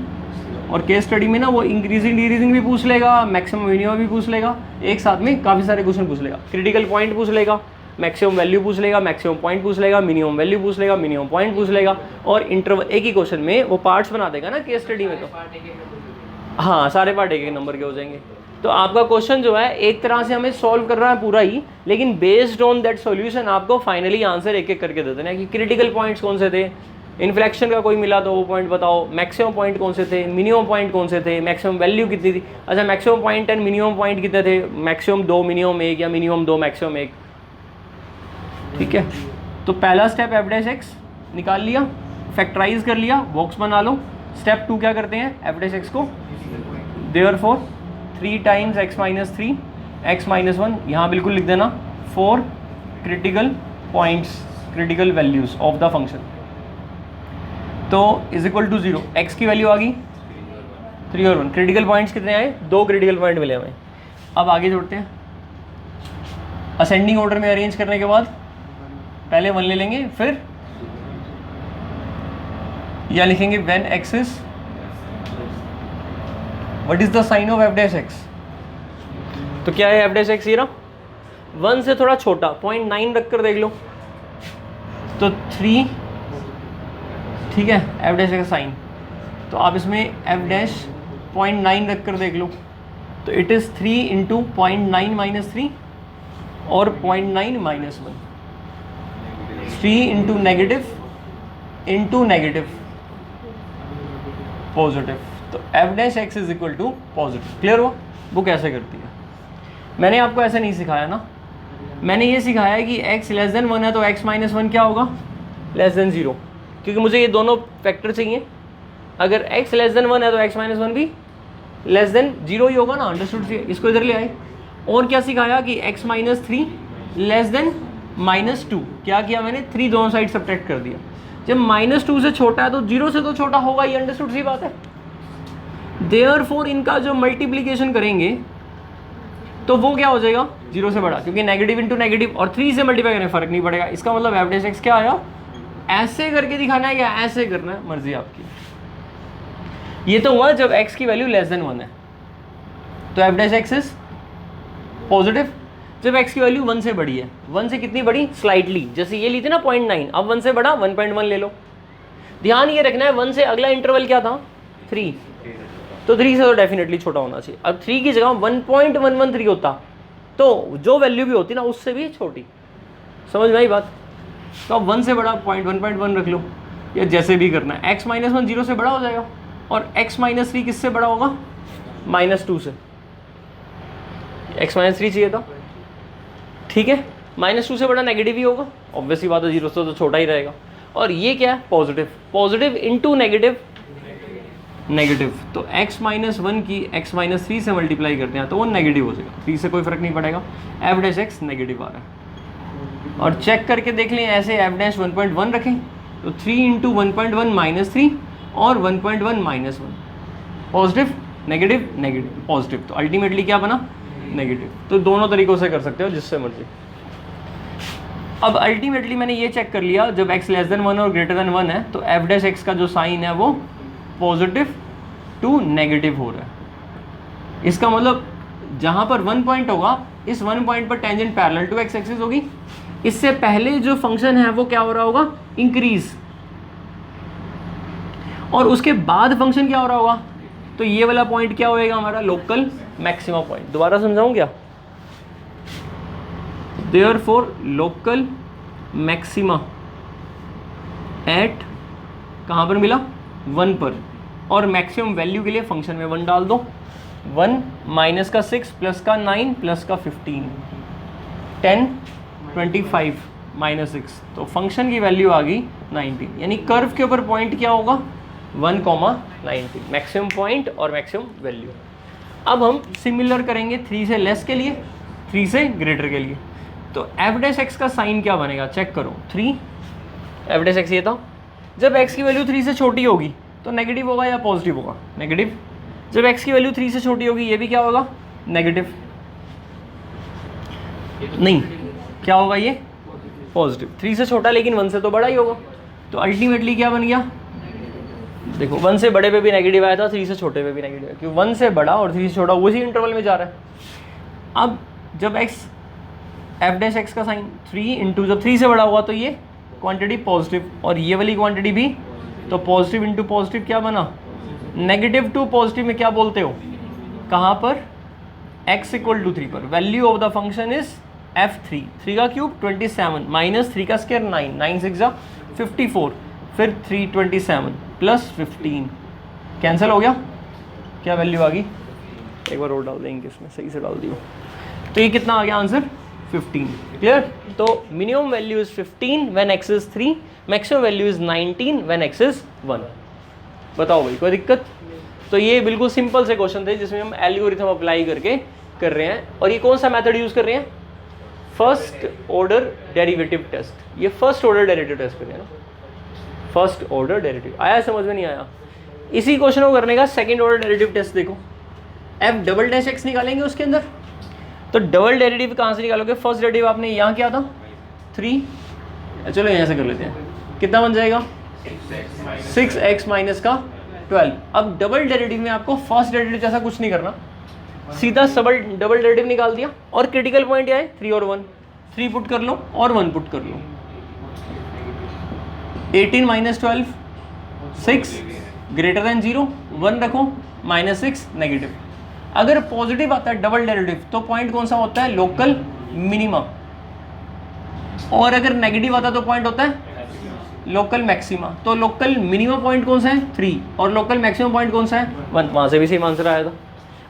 और केस स्टडी में ना वो इंक्रीजिंग डिक्रीजिंग भी पूछ लेगा, मैक्सिमम मिनिमम भी पूछ लेगा, एक साथ में काफ़ी सारे क्वेश्चन पूछ लेगा। क्रिटिकल पॉइंट पूछ लेगा, मैक्सिमम वैल्यू पूछ लेगा, मैक्सिमम पॉइंट पूछ लेगा, मिनिमम वैल्यू पूछ लेगा, मिनिमम पॉइंट पूछ लेगा, और इंटरवल एक ही क्वेश्चन में वो पार्ट्स बना देगा ना केस स्टडी में। तो हाँ सारे पार्ट एक नंबर के हो जाएंगे। तो आपका क्वेश्चन जो है एक तरह से हमें सॉल्व करना है पूरा ही, लेकिन बेस्ड ऑन दैट सॉल्यूशन आपको फाइनली आंसर एक एक करके दे देना है कि क्रिटिकल पॉइंट्स कौन से थे, इन्फ्लेक्शन का कोई मिला तो वो पॉइंट बताओ, मैक्सिमम पॉइंट कौन से थे, मिनिमम पॉइंट कौन से थे, मैक्सिमम वैल्यू कितनी थी। अच्छा maximum point and minimum point कितने थे? मैक्सिमम 2 मिनिमम 1 या मिनिमम 2 मैक्सिमम 1। ठीक है, तो पहला स्टेप f डैश x निकाल लिया, फैक्टराइज कर लिया, बॉक्स बना लो। स्टेप 2 क्या करते हैं? f डैश x को देयरफॉर 3 टाइम्स x - 3 x - 1, यहाँ बिल्कुल लिख देना, 4 critical points, critical values of the function, तो इज इक्वल टू 0। x की वैल्यू आ गई 3 और 1, क्रिटिकल पॉइंट्स कितने आए? 2 क्रिटिकल पॉइंट मिले हमें। अब आगे जोड़ते हैं, असेंडिंग ऑर्डर में अरेंज करने के बाद पहले 1 ले लेंगे, फिर या लिखेंगे when x is, what is the sine of f dash x? तो क्या है f डैश x? ये रहा 1 से थोड़ा छोटा 0.9 रख कर देख लो तो 3, ठीक है, एफ डैश का साइन, तो आप इसमें एफ डैश 0.9 रख कर देख लो तो इट इज़ 3 इंटू 0.9 माइनस 3 और 0.9 माइनस 1, 3 इंटू नेगेटिव पॉजिटिव, तो f dash x is equal to positive. Clear हुआ? वो कैसे करती है? मैंने आपको ऐसे नहीं सिखाया ना, मैंने ये सिखाया है कि x लेस देन 1 है तो x माइनस 1 क्या होगा? लेस देन 0, क्योंकि मुझे ये दोनों फैक्टर चाहिए। अगर x लेस देन 1 है तो x माइनस 1 भी लेस देन 0 ही होगा ना, अंडरस्टूड? इसको इधर ले आए। और क्या सिखाया कि x minus 3 less than minus 2, क्या किया मैंने? 3 दोनों साइड सब्ट्रैक्ट कर दिया। जब माइनस 2 से छोटा है तो 0 से तो छोटा होगा ही, अंडरस्टूड सी बात है। देयरफॉर इनका जो मल्टीप्लिकेशन करेंगे तो वो क्या हो जाएगा? 0 से बड़ा, क्योंकि नेगेटिव इंटू नेगेटिव और 3 से मल्टीप्लाई करने फर्क नहीं पड़ेगा। इसका मतलब एफ डैश एक्स क्या आया? ऐसे करके दिखाना है या ऐसे करना है, मर्जी आपकी। ये तो हुआ जब x की वैल्यू लेस देन 1 है तो f dash x is positive. जब x की वैल्यू 1 से बड़ी है, 1 से कितनी बड़ी? स्लाइटली, जैसे ये ली थी ना 0.9, अब 1 से बड़ा 1.1 ले लो। ध्यान ये रखना है 1 से अगला इंटरवल क्या था? 3, तो 3 से तो डेफिनेटली छोटा होना चाहिए। अब 3 की जगह 1.113 होता तो जो वैल्यू भी होती ना उससे भी छोटी। समझ में आई बात? तो अब 1 से बड़ा 1.1 रख लो, या जैसे भी करना है। x माइनस 1 0 से बड़ा हो जाएगा और x माइनस 3 किससे बड़ा होगा? -2 से। x माइनस 3 चाहिए था, ठीक है, -2 से बड़ा नेगेटिव ही होगा, ऑब्वियसली बात है, 0 से तो छोटा ही रहेगा। और ये क्या है? पॉजिटिव, पॉजिटिव इंटू नेगेटिव, तो x माइनस 1 की x माइनस 3 से मल्टीप्लाई करते हैं तो वो नेगेटिव हो जाएगा, 3 से कोई फर्क नहीं पड़ेगा। एफ डैश एक्स नेगेटिव आ रहा है। और चेक करके देख लें, ऐसे एफ डैश 1.1 रखें तो 3 इंटू 1.1 माइनस 3 और 1.1 minus 1, positive negative negative positive, तो अल्टीमेटली क्या बना? नेगेटिव। तो दोनों तरीक़ों से कर सकते हो, जिससे मर्जी। अब अल्टीमेटली मैंने ये चेक कर लिया, जब x लेस देन 1 और ग्रेटर देन 1 है तो एफ डैश एक्स का जो साइन है वो पॉजिटिव टू नेगेटिव हो रहा है। इसका मतलब जहाँ पर 1 पॉइंट होगा, इस 1 पॉइंट पर tangent parallel to x axis होगी। इससे पहले जो फंक्शन है वो क्या हो रहा होगा? इंक्रीज। और उसके बाद फंक्शन क्या हो रहा होगा? तो ये वाला पॉइंट क्या होएगा? हमारा लोकल मैक्सिमा पॉइंट। दोबारा समझाऊं क्या? देयरफॉर लोकल मैक्सिमा एट कहाँ पर मिला? 1 पर। और मैक्सिमम वैल्यू के लिए फंक्शन में 1 डाल दो। 1 माइनस का 6 प्लस का 9 प्लस का 15, 10 25 माइनस 6, तो फंक्शन की वैल्यू आ गई 19। यानी कर्व के ऊपर पॉइंट क्या होगा? 1,19, मैक्सिमम पॉइंट और मैक्सिमम वैल्यू। अब हम सिमिलर करेंगे 3 से लेस के लिए, 3 से ग्रेटर के लिए। तो एफ डैश एक्स का साइन क्या बनेगा? चेक करो। 3 एफ डैश एक्स ये था, जब x की वैल्यू 3 से छोटी होगी तो नेगेटिव होगा या पॉजिटिव होगा? नेगेटिव। जब x की वैल्यू 3 से छोटी होगी ये भी क्या होगा? नेगेटिव। नहीं, क्या होगा ये? पॉजिटिव। 3 से छोटा लेकिन 1 से तो बड़ा ही होगा, तो अल्टीमेटली क्या बन गया? देखो 1 से बड़े पे भी नेगेटिव आया था, 3 से छोटे पे भी नेगेटिव है, क्योंकि 1 से बड़ा और 3 से छोटा उसी इंटरवल में जा रहा है। अब जब x एफ डैश एक्स का साइन 3 इंटू, जब 3 से बड़ा हुआ तो ये क्वांटिटी पॉजिटिव और ये वाली क्वांटिटी भी, तो पॉजिटिव इंटू पॉजिटिव क्या बना? नेगेटिव टू पॉजिटिव में क्या बोलते हो? कहाँ पर? x इक्वल टू 3 पर। Value of the function is f3, 3 का क्यूब 27 माइनस 3 का स्क्वायर 9, 9 6 जा 54, फिर 327 प्लस 15, कैंसिल हो गया। क्या वैल्यू आ गई? एक बार और डाल देंगे इसमें, सही से डाल दियो। तो ये कितना आ गया आंसर? 15। क्लियर? तो minimum value is 15 when x is 3, maximum value is 19 when x is 1। बताओ भाई, कोई दिक्कत? तो ये बिल्कुल सिंपल से क्वेश्चन थे जिसमें हम एल्गोरिथम अप्लाई करके कर रहे हैं। और ये कौन सा मेथड यूज कर रहे हैं? First order derivative test. ये फर्स्ट ऑर्डर डेरिवेटिव टेस्ट कर रहे हैं ना, फर्स्ट ऑर्डर डेरिवेटिव। आया समझ में? नहीं आया? इसी क्वेश्चन को करने का सेकंड ऑर्डर डेरिवेटिव टेस्ट देखो। एफ डबल डैश एक्स निकालेंगे उसके अंदर, तो डबल डेरिवेटिव कहाँ से निकालोगे? फर्स्ट डेरिवेटिव आपने यहाँ किया था 3, चलो यहाँ से कर लेते हैं। कितना बन जाएगा? 6x माइनस का 12। अब डबल डेरिवेटिव में आपको फर्स्ट डेरिवेटिव जैसा कुछ नहीं करना, सीधा डबल डेरिवेटिव निकाल दिया। और क्रिटिकल पॉइंट क्या है, 3 और 1, 3 पुट कर लो और 1 पुट कर लो। 18 माइनस 12 6 ग्रेटर देन 0, 1 रखो, -6 नेगेटिव। अगर पॉजिटिव आता है डबल डेरिवेटिव तो पॉइंट कौन सा होता है, लोकल मिनिमा। और अगर नेगेटिव आता तो पॉइंट होता है लोकल मैक्सिमा। तो लोकल मिनिमम पॉइंट कौन सा है, 3, और लोकल मैक्सिमम पॉइंट कौन सा है, 1। वहाँ से भी सेम आंसर आया था।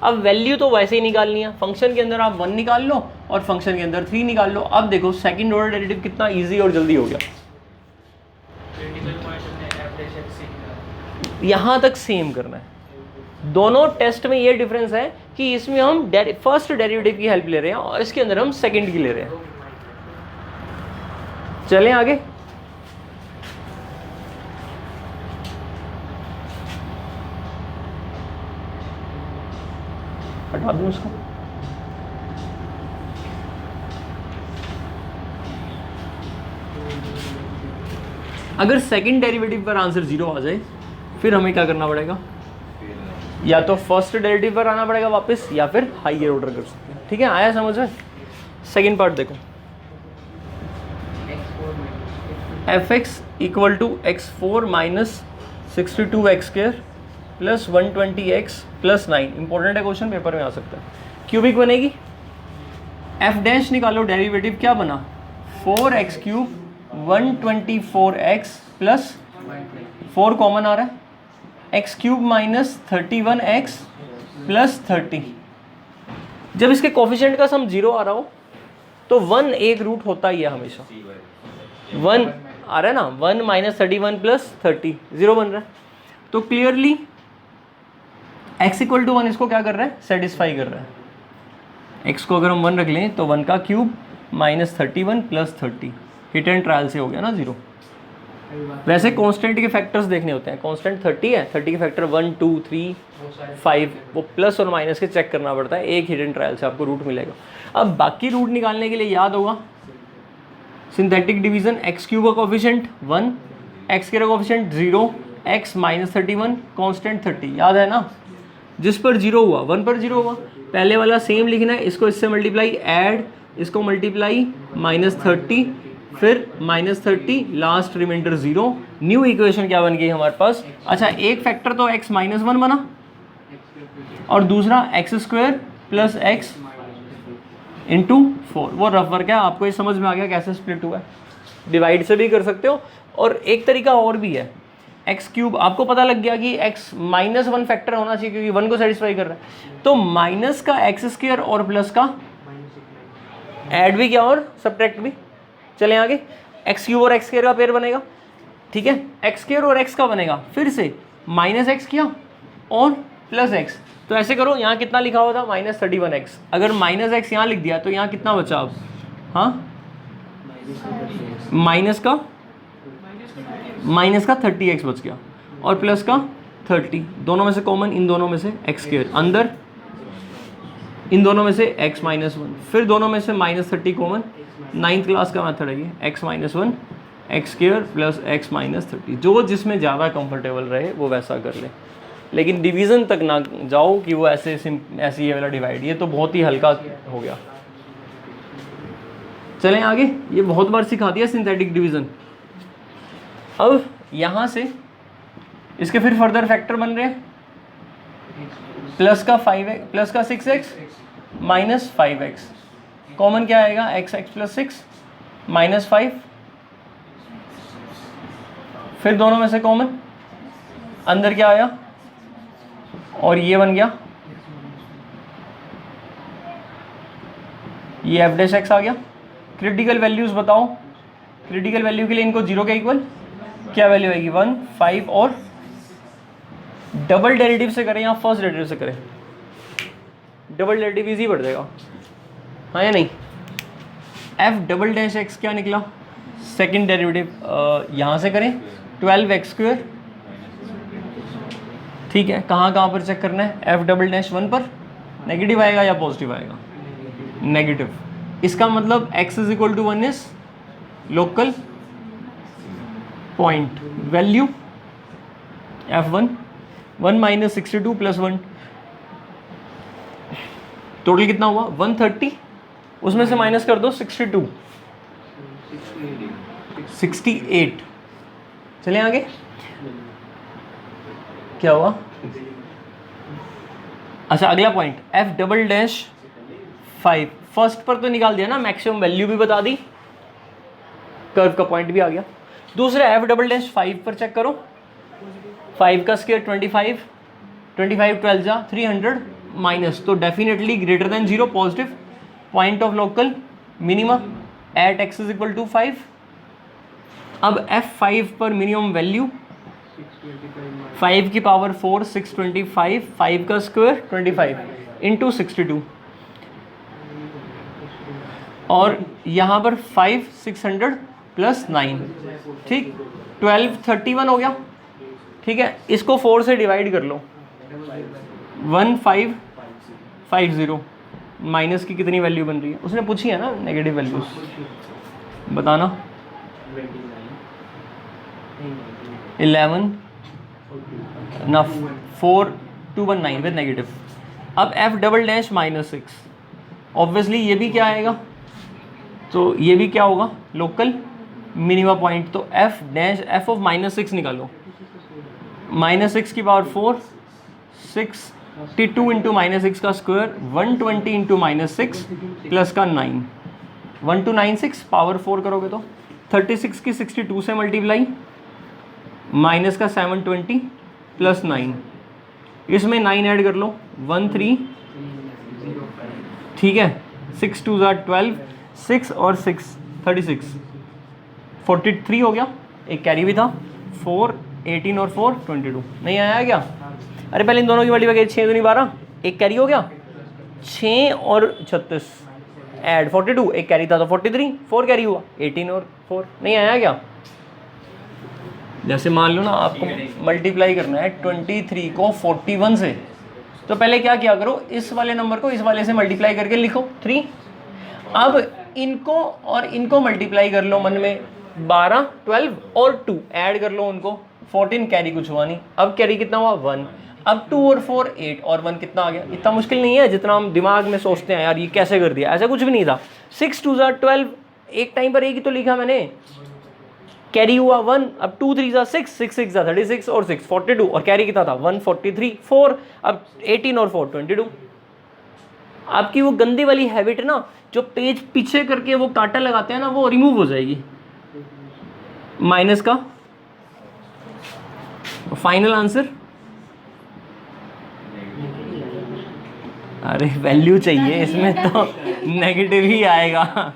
अब वैल्यू तो वैसे ही निकालनी है, फंक्शन के अंदर आप 1 निकाल लो और फंक्शन के अंदर 3 निकाल लो। अब देखो सेकंड ऑर्डर डेरिवेटिव कितना इजी और जल्दी हो गया। यहाँ तक सेम करना है। दोनों टेस्ट में ये डिफरेंस है कि इसमें हम फर्स्ट डेरिवेटिव की हेल्प ले रहे हैं और इसके अंदर हम सेकंड की ले रहे हैं। चलें आगे। हटा दूं इसको। अगर सेकंड डेरिवेटिव पर आंसर 0 आ जाए फिर हमें क्या करना पड़ेगा, या तो फर्स्ट डेरिवेटिव पर आना पड़ेगा वापस, या फिर हाइयर ऑर्डर कर सकते हैं। ठीक है, आया समझ में। सेकंड पार्ट देखो, fx equal to x4 minus 62x² plus 120x plus 9। Important है क्वेश्चन, पेपर में आ सकता है। क्यूबिक बनेगी, f डैश निकालो, डेरिवेटिव क्या बना, 4x³ 124x प्लस 4 कॉमन आ रहा है, x³ माइनस 31x प्लस 30। जब इसके कोफिशिएंट का सम 0 आ रहा हो तो 1 एक रूट होता ही है हमेशा। 1 आ रहा है ना, 1 माइनस 31 प्लस 30 0 बन रहा है। तो क्लियरली x इक्वल टू 1 इसको क्या कर रहा है, सेटिस्फाई कर रहा है। x को अगर हम 1 रख लें तो 1 का cube minus 31 plus 30, hit and trial से हो गया ना 0। वैसे कांस्टेंट के फैक्टर्स देखने होते हैं, कांस्टेंट 30 है, 30 के फैक्टर 1 2 3 5, वो प्लस और माइनस के चेक करना पड़ता है। एक हिट एंड ट्रायल से आपको रूट मिलेगा। अब बाकी रूट निकालने के लिए याद होगा सिंथेटिक डिवीजन, x³ का कोफिशिएंट 1, x का कोफिशिएंट 0, x माइनस 31, कांस्टेंट 30, याद है ना। जिस पर 0 हुआ 1 पर 0 हुआ, पहले वाला सेम लिखना है, इसको इससे मल्टीप्लाई, ऐड, इसको मल्टीप्लाई -30, फिर -30, लास्ट रिमाइंडर 0। न्यू इक्वेशन क्या बन गई हमारे पास, अच्छा एक फैक्टर तो x माइनस 1 बना और दूसरा x² प्लस x इंटू 4। वो रफ वर्क है, आपको ये समझ में आ गया कैसे स्प्लिट हुआ है। डिवाइड से भी कर सकते हो, और एक तरीका और भी है, x³ आपको पता लग गया कि x माइनस 1 फैक्टर होना चाहिए क्योंकि 1 को सेटिस्फाई कर रहा है। तो माइनस का x² और प्लस का ऐड भी किया और सब्ट्रैक्ट भी। चलें आगे, x³ और x² का पेयर बनेगा, ठीक है। x² और x का बनेगा, फिर से -x किया और प्लस x। तो ऐसे करो, यहाँ कितना लिखा हुआ था -31x, अगर -x यहाँ लिख दिया तो यहाँ कितना बचा अब, हाँ माइनस का 30x बच गया और प्लस का 30, दोनों में से कॉमन, इन दोनों में से x² अंदर, इन दोनों में से x माइनस 1, फिर दोनों में से -30 कॉमन। 9th क्लास का मेथड है ये, x minus 1 x² plus x minus 30। जो जिसमें ज़्यादा कंफर्टेबल रहे वो वैसा कर ले, लेकिन डिवीज़न तक ना जाओ कि वो ऐसे ऐसी ये वाला डिवाइड, ये तो बहुत ही हल्का हो गया। चलें आगे, ये बहुत बार सिखा दिया सिंथेटिक डिवीज़न। अब यहाँ से इसके फिर फर्दर फैक्टर बन रहे हैं, प्लस का 5x प्लस का 6x माइनस 5x, कॉमन क्या आएगा, x प्लस 6 माइनस 5, फिर दोनों में से कॉमन, अंदर क्या आया और ये बन गया, ये f डैश x आ गया। क्रिटिकल वैल्यूज बताओ, क्रिटिकल वैल्यू के लिए इनको 0 के इक्वल क्या वैल्यू आएगी, 1 5, और डबल डेरिवेटिव से करें या फर्स्ट डेरिवेटिव से करें, डबल डेरिवेटिव इजी बढ़ जाएगा, हाँ या नहीं। f डबल डैश x क्या निकला, सेकंड डेरिवेटिव यहाँ से करें 12x², ठीक है। कहाँ कहाँ पर चेक करना है, f डबल डैश 1 पर नेगेटिव आएगा या पॉजिटिव आएगा, नेगेटिव। इसका मतलब x is equal to 1 is local point value f1, 1 minus 62 plus 1, total कितना हुआ 130, उसमें से माइनस कर दो 62, 68। चले आगे, क्या हुआ? अच्छा अगला point F double dash 5, first पर तो निकाल दिया ना, मैक्सिमम वैल्यू भी बता दी, कर्व का पॉइंट भी आ गया। दूसरा एफ डबल डैश 5 पर चेक करो, 5 का स्क्वायर 25, 25 12 जा 300 माइनस, तो definitely greater than 0, positive, point of local minima at x is equal to 5। अब F5 पर मिनिमम वैल्यू 5 की पावर 4 625, 5 का स्क्वायर 25 इंटू 62, और यहाँ पर 5 600 प्लस 9, ठीक 12 31 हो गया। ठीक है, इसको 4 से डिवाइड कर लो, 1550, माइनस की कितनी वैल्यू बन रही है उसने पूछी है ना, नेगेटिव वैल्यूज बताना। 11 ना 4219 विद नेगेटिव। अब एफ डबल डैश -6, ऑब्वियसली ये भी क्या आएगा, तो ये भी क्या होगा लोकल मिनिमा पॉइंट, तो एफ डैश एफ ऑफ -6 निकालो, -6 की पावर 4 62 इंटू -6 का स्क्वायर 120 इंटू -6 प्लस का 9 1296, पावर 4 करोगे तो 36 की 62 से मल्टीप्लाई, माइनस का 720 प्लस 9, इसमें 9 ऐड कर लो 13, ठीक है 6 2 12, 6 और 6 36, 43 हो गया, एक कैरी भी था 4 18 और 4 22, नहीं आया क्या? अरे पहले इन दोनों की मल्टीप्लाई 6 दूनी 12, एक कैरी हो गया 6 और 36 ऐड 42, एक कैरी था तो 43, 4 कैरी हुआ 18 और 4, नहीं आया क्या? जैसे मान लो ना आपको मल्टीप्लाई करना है 23 को 41 से, तो पहले क्या किया करो, इस वाले नंबर को इस वाले से मल्टीप्लाई करके लिखो 3, अब इनको और इनको मल्टीप्लाई कर लो मन में, 12 12 और 2 ऐड कर लो उनको, 14 कैरी कुछ हुआ नहीं, अब कैरी कितना हुआ 1, अब 2 और 4 8 और 1 कितना आ गया, इतना मुश्किल नहीं है जितना हम दिमाग में सोचते हैं यार ये कैसे कर दिया, ऐसा कुछ भी नहीं था। 6 2 12, एक टाइम पर एक ही तो लिखा मैंने, कैरी हुआ 1, अब 2 3 6 6 6 36 और 6 42, और कैरी कितना था 143 4, अब 18 और 4 22। आपकी वो गंदी वाली हैबिट है ना, जो पेज पीछे करके वो कांटा लगाते हैं ना, वो रिमूव हो जाएगी। माइनस का फाइनल आंसर, अरे वैल्यू चाहिए इसमें तो नेगेटिव ही आएगा,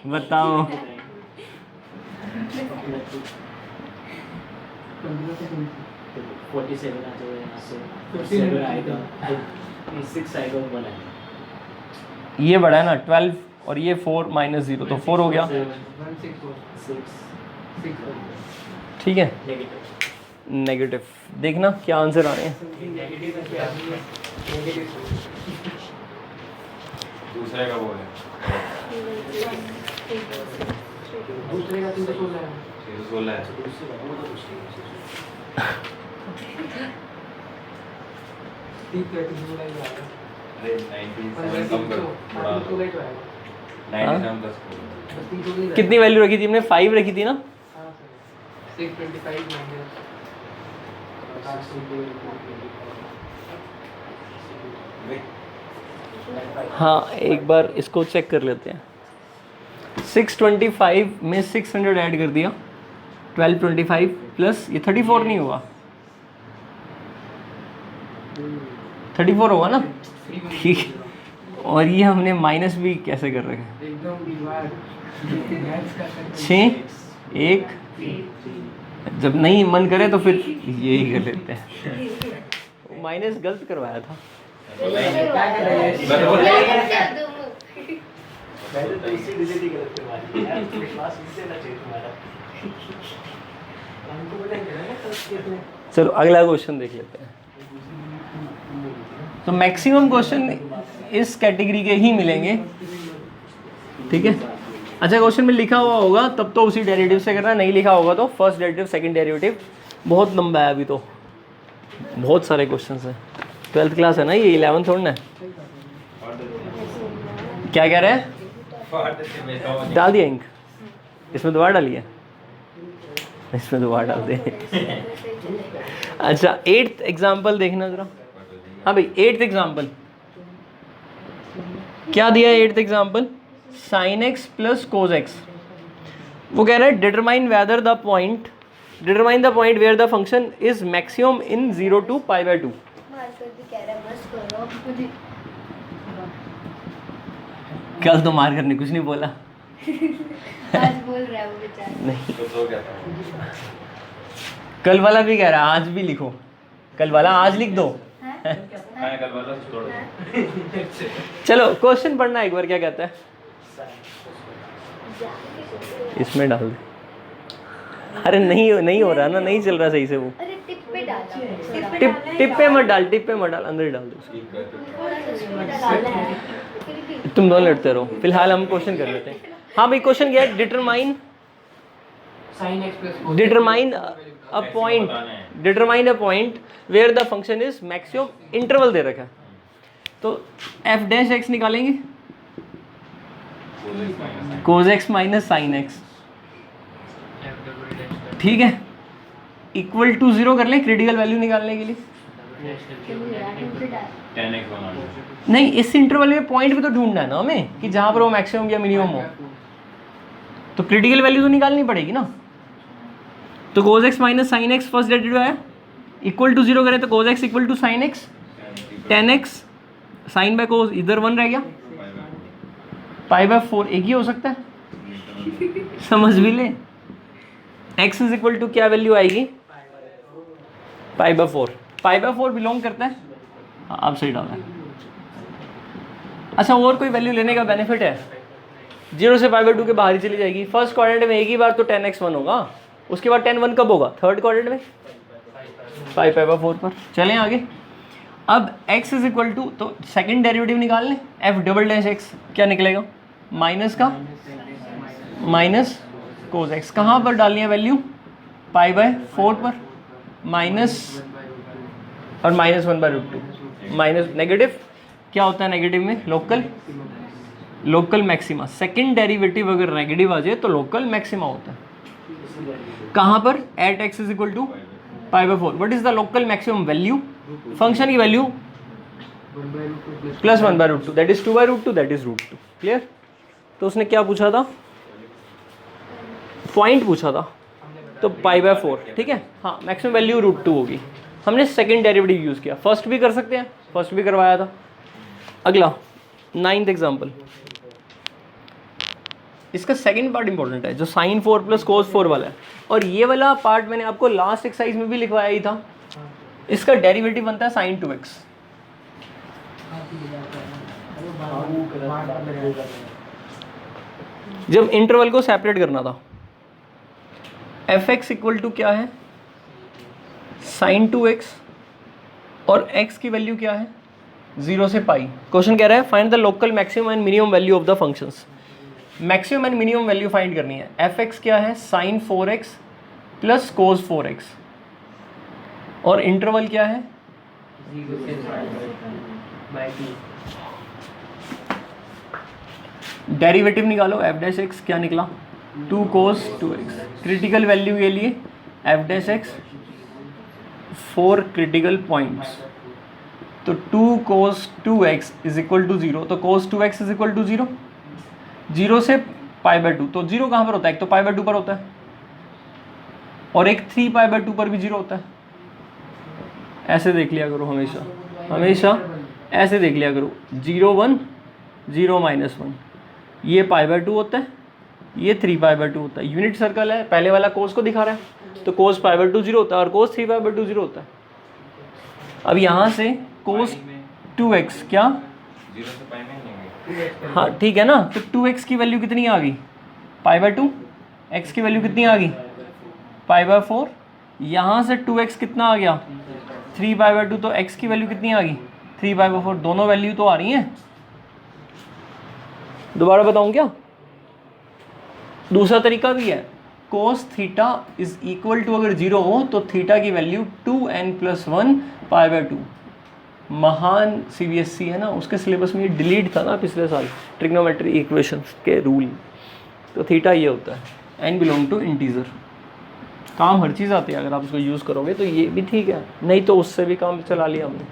बताओ। ये बड़ा है ना 12 और ये 4 -0 तो 4 हो गया, ठीक है नेगेटिव। देखना क्या आंसर आ रहे हैं। दूसरे का बोल है, दूसरे का 316 है, 316 है। ठीक है 316 ही आएगा। अरे 97 कम कर, बढ़ा दो 316 तो आएगा। 97 का स्कोर। बस 316 कितनी वैल्यू रखी थी हमने? 5 रखी थी ना। हां सर 625 माइनस हाँ एक बार इसको चेक कर लेते हैं। 625 में 600 ऐड कर दिया, 1225 प्लस ये 34 नहीं हुआ, 34 होगा ना, ठीक। और ये हमने माइनस भी कैसे कर रखे हैं, एकदम दीवार 6 1, जब नहीं मन करे तो फिर यही कर लेते हैं। माइनस गलत करवाया था। चलो अगला क्वेश्चन देख लेते हैं। तो मैक्सिमम क्वेश्चन इस कैटेगरी के ही मिलेंगे, ठीक है। अच्छा क्वेश्चन में लिखा हुआ होगा तब तो उसी डेरिवेटिव से करना, नहीं लिखा होगा तो फर्स्ट डेरिवेटिव सेकंड डेरिवेटिव। बहुत लंबा है अभी तो, बहुत सारे क्वेश्चंस हैं। 12th क्लास है ना ये, 11 थोड़ा ना है। क्या कह रहे हैं? डाल दिया इंक, इसमें दोबारा डालिए, इसमें दोबारा डाल दे। अच्छा 8th एग्जाम्पल देखना जरा। हाँ भाई 8th एग्जाम्पल क्या दिया है? 8th example sin x plus cos x। वो कह रहा है determine whether the point, determine the point where the function is maximum in 0 to π/2। कल तो मार करने कुछ नहीं बोला। आज बोल रहा है वो बेचारा। नहीं, तो सो गया था। कल वाला भी कह रहा है आज भी लिखो, कल वाला आज लिख दो। मैं कल वाला छोड़ दूं। चलो क्वेश्चन पढ़ना एक बार, क्या कहता है? इसमें डाल दे। अरे नहीं हो रहा ना, नहीं चल रहा सही से वो। अरे टिप पे डाला, टिप पे मत डाल, टिप पे मत डाल, अंदर ही डाल दे उसको। थोड़ा सा उसमें डाला है फिर भी। तुम दोनों लड़ते रहो, फिलहाल हम क्वेश्चन कर लेते हैं। हाँ भाई क्वेश्चन क्या है? Determine sin x plus cos x determine a point, determine a point where the function is maximum, interval दे रखा है। तो एफ डैश एक्स निकालेंगे, cos x minus sine x, ठीक है, इक्वल टू 0 कर लें क्रिटिकल वैल्यू निकालने के लिए। फिर डाला। 10x बना लो। नहीं, इस इंटरवल में पॉइंट भी तो ढूंढना है ना हमें कि जहां पर वो मैक्सिमम या मिनिमम हो, तो क्रिटिकल वैल्यू तो निकालनी पड़ेगी ना। तो cos x minus sine x first derivative है, इक्वल टू 0 करें तो cos x equal to sine x, 10x sine by cos, इधर 1 रह गया, π/4 एक ही हो सकता है, समझ भी ले। x इज इक्वल टू क्या वैल्यू आएगी? π/4, π/4 बिलोंग करता है, हाँ आप सही डाला है। अच्छा और कोई वैल्यू लेने का बेनिफिट है? 0 से π/2 के बाहर ही चली जाएगी। फर्स्ट क्वाड्रेंट में एक ही बार तो 10x 1 होगा, उसके बाद 10 1 कब होगा? थर्ड क्वाड्रेंट में π/4 पर। चलें आगे। अब x इज इक्वल टू, तो सेकंड डेरिवेटिव निकाल लें, f डबल डैश x क्या निकलेगा? माइनस का माइनस कोस x, कहाँ पर डालनी है वैल्यू? π/4 पर, माइनस और -1/√2, माइनस नेगेटिव क्या होता है नेगेटिव में? Local maxima. सेकंड डेरिवेटिव अगर नेगेटिव आ जाए तो लोकल मैक्सिमा होता है। कहाँ पर? At x is equal to π/4। What is the local maximum value? Function की value 1/√2 plus 1/√2, that is 2/√2, that is √2। Clear? तो उसने क्या पूछा था? पॉइंट पूछा था, तो π/4, ठीक है। हाँ मैक्सिमम वैल्यू √2 होगी। हमने सेकंड डेरिवेटिव यूज़ किया, फर्स्ट भी कर सकते हैं, फर्स्ट भी करवाया था। अगला 9th एग्जाम्पल, इसका सेकंड पार्ट इंपॉर्टेंट है, जो sin 4 प्लस cos 4 वाला है, और ये वाला पार्ट मैंने आपको लास्ट एक्सरसाइज में भी लिखवाया ही था। इसका डेरिवेटिव बनता है sin 2x। जब इंटरवल को सेपरेट करना था, fx इक्वल टू क्या है? sin 2x, और x की वैल्यू क्या है? 0 से पाई। क्वेश्चन कह रहा है find the local maximum and minimum value of the functions. Maximum and minimum value find करनी है। fx क्या है? sin 4x plus cos 4x, और इंटरवल क्या है? 0 से by 2। डेरिवेटिव निकालो, f डैश x क्या निकला? 2 cos 2x। क्रिटिकल वैल्यू के लिए f dash x 4 critical points, तो 2 cos 2x is equal to 0, तो cos 2x is equal to 0, 0 से π/2, तो 0 कहाँ पर होता है? एक तो π/2 पर होता है, और एक 3 π/2 पर भी 0 होता है। ऐसे देख लिया करो हमेशा, हमेशा ऐसे देख लिया करो, 0 1 0 -1, ये π/2 होता है, ये 3 π/2 होता है। यूनिट सर्कल है, पहले वाला cos को दिखा रहा है, तो cos π/2 0 होता है और cos 3 π/2 0 होता है। अब यहाँ से cos 2x क्या? 0 से पाई में नहीं होंगे। हाँ ठीक है ना, तो 2x की वैल्यू कितनी आ गई? π/2। x की वैल्यू कितनी आ गई? π/4। यहाँ से 2x कितना आ गया? 3 π/2, तो x की वैल्यू कितनी आ गई? 3 π/4। दोनों वैल्यू तो आ रही हैं। दोबारा बताऊँ क्या? दूसरा तरीका भी है, cos theta is equal to, अगर 0 हो तो थीटा की वैल्यू 2n + 1 π/2। महान CBSE है ना, उसके सिलेबस में ये डिलीट था ना पिछले साल, ट्रिग्नोमेट्री इक्वेशंस के रूल। तो थीटा ये होता है n बिलोंग टू इंटीजर। काम हर चीज़ आती है, अगर आप उसको यूज़ करोगे तो ये भी ठीक है, नहीं तो उससे भी काम चला लिया हमने।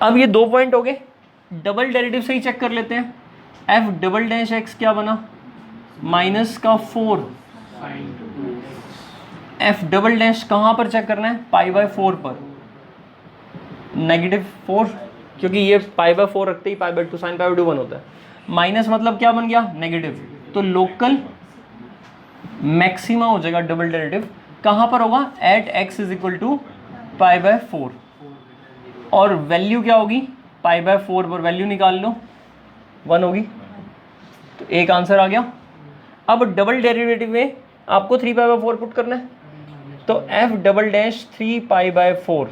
अब ये 2 पॉइंट हो गए। डबल डेरिवेटिव से ही चेक कर लेते हैं। f डबल डैश x क्या बना, माइनस का 4। f डबल डैश कहाँ पर चेक करना है, π/4 पर, -4, क्योंकि ये π/4 रखते ही π/2 sin π/2 1 होता है। माइनस मतलब क्या बन गया, नेगेटिव, तो लोकल मैक्सिमा हो जाएगा डबल डेरिवेटिव। कहाँ पर होगा, at x is equal to π/4, और वैल्यू क्या होगी, π/4 पर वैल्यू निकाल लो, 1 होगी। तो एक आंसर आ गया। अब डबल डेरिवेटिव में आपको 3π/4 पुट करना है, तो f double dash 3π/4